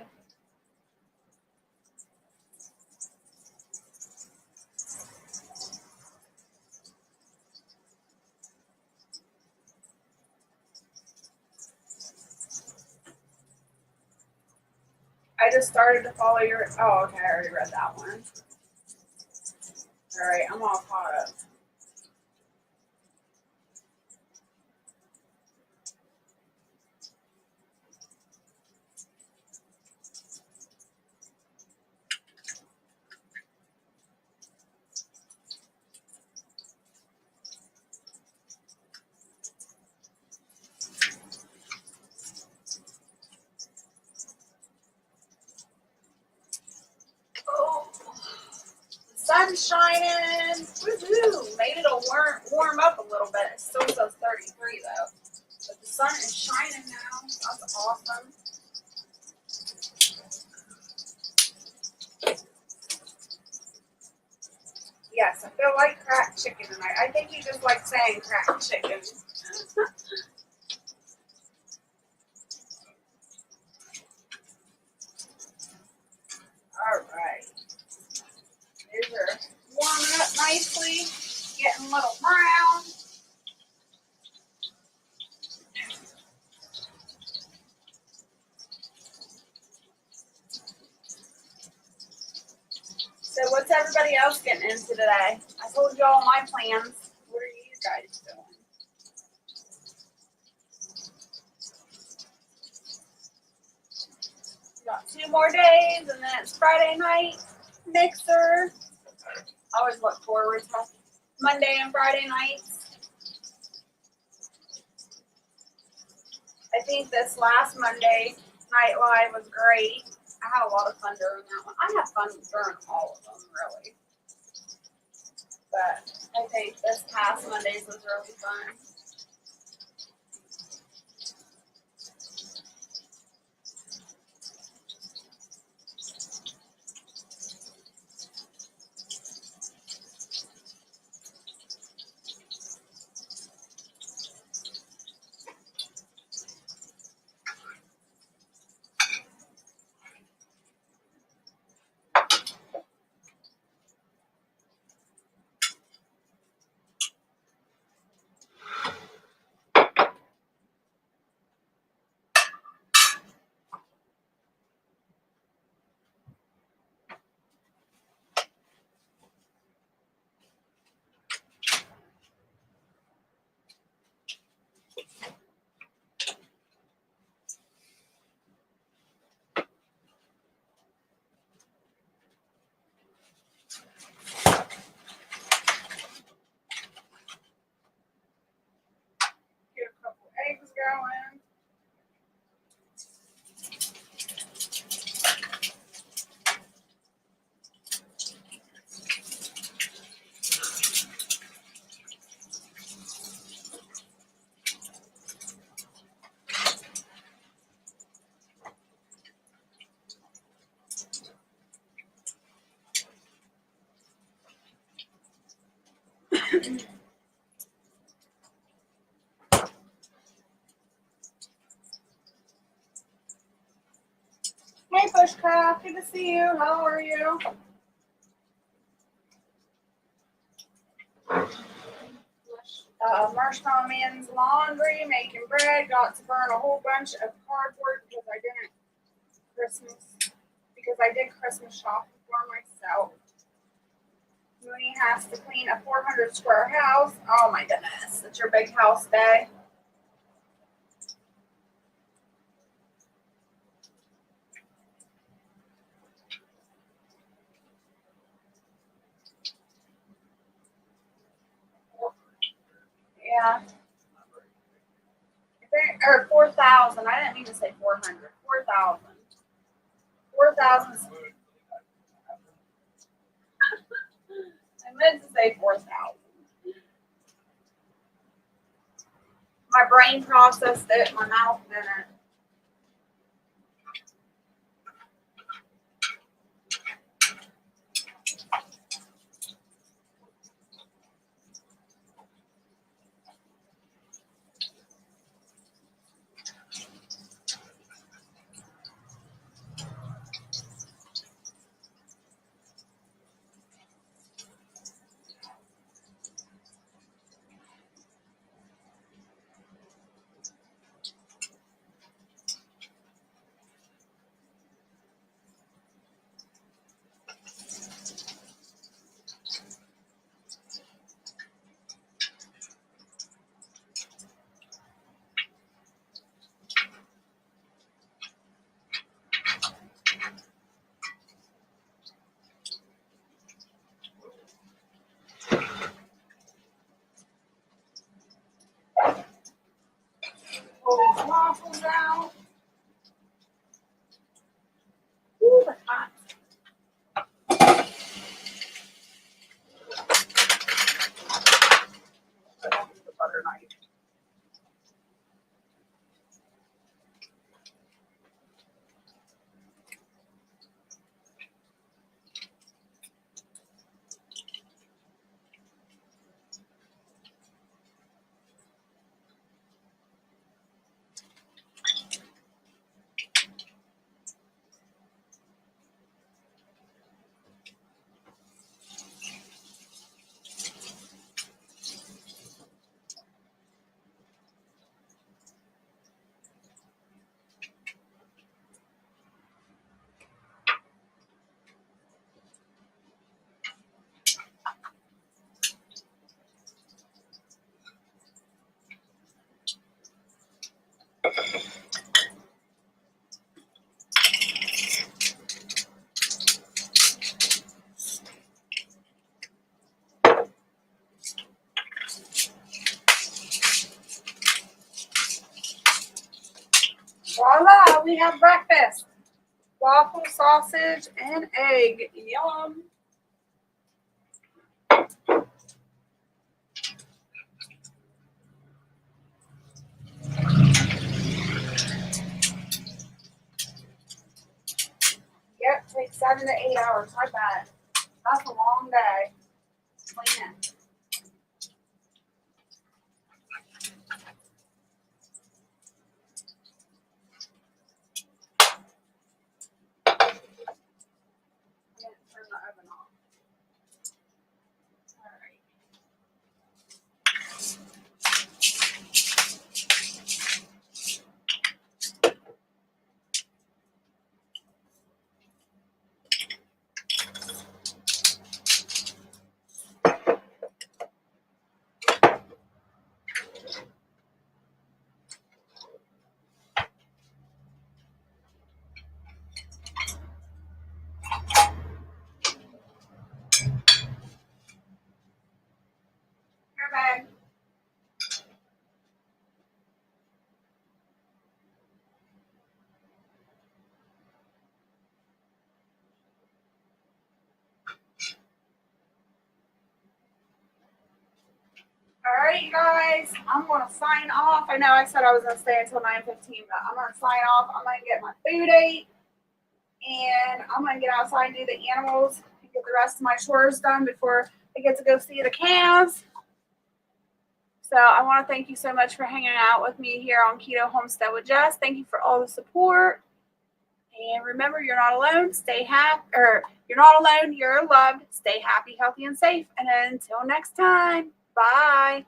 I just started to follow your. Oh, okay, I already read that one. All right, I'm all caught up. Oh, the sun's shining. Woohoo! Made it warm up a little bit. It still says 33 though. But the sun is shining now. That's awesome. Yes, I feel like cracked chicken tonight. I think you just like saying cracked chicken. All right. These are warming up nicely, getting a little brown. So what's everybody else getting into today? I told you all my plans. What are you guys doing? We got 2 more days and then it's Friday night mixer. I always look forward to Monday and Friday nights. I think this last Monday night live was great. I had a lot of fun during that one. I had fun during all of them, really. But I think this past Monday's was really fun. Hey, Bushcraft, good to see you. How are you? Marshmallow Man's laundry, making bread. Got to burn a whole bunch of cardboard because I did Christmas shopping for myself. Mooney has to clean a 400 square house. Oh my goodness, it's your big house day. Yeah. Or 4,000. I didn't mean to say 400. 4,000. 4,000. I meant to say 4,000. My brain processed it. My mouth didn't. Pull these waffles out. Ooh, that's hot. I don't need the butter knife. Voila, we have breakfast. Waffle, sausage, and egg. Yum. Yep, takes 7 to 8 hours. I bet. That's a long day. Cleaning. Turn the oven off. All right. Here, babe. All right, you guys, I'm going to sign off. I know I said I was going to stay until 9:15, but I'm going to sign off. I'm going to get my food ate, and I'm going to get outside and do the animals and get the rest of my chores done before I get to go see the calves. So I want to thank you so much for hanging out with me here on Keto Homestead with Jess. Thank you for all the support. And remember, you're not alone. Stay happy, or you're not alone. You're loved. Stay happy, healthy, and safe. And until next time, bye.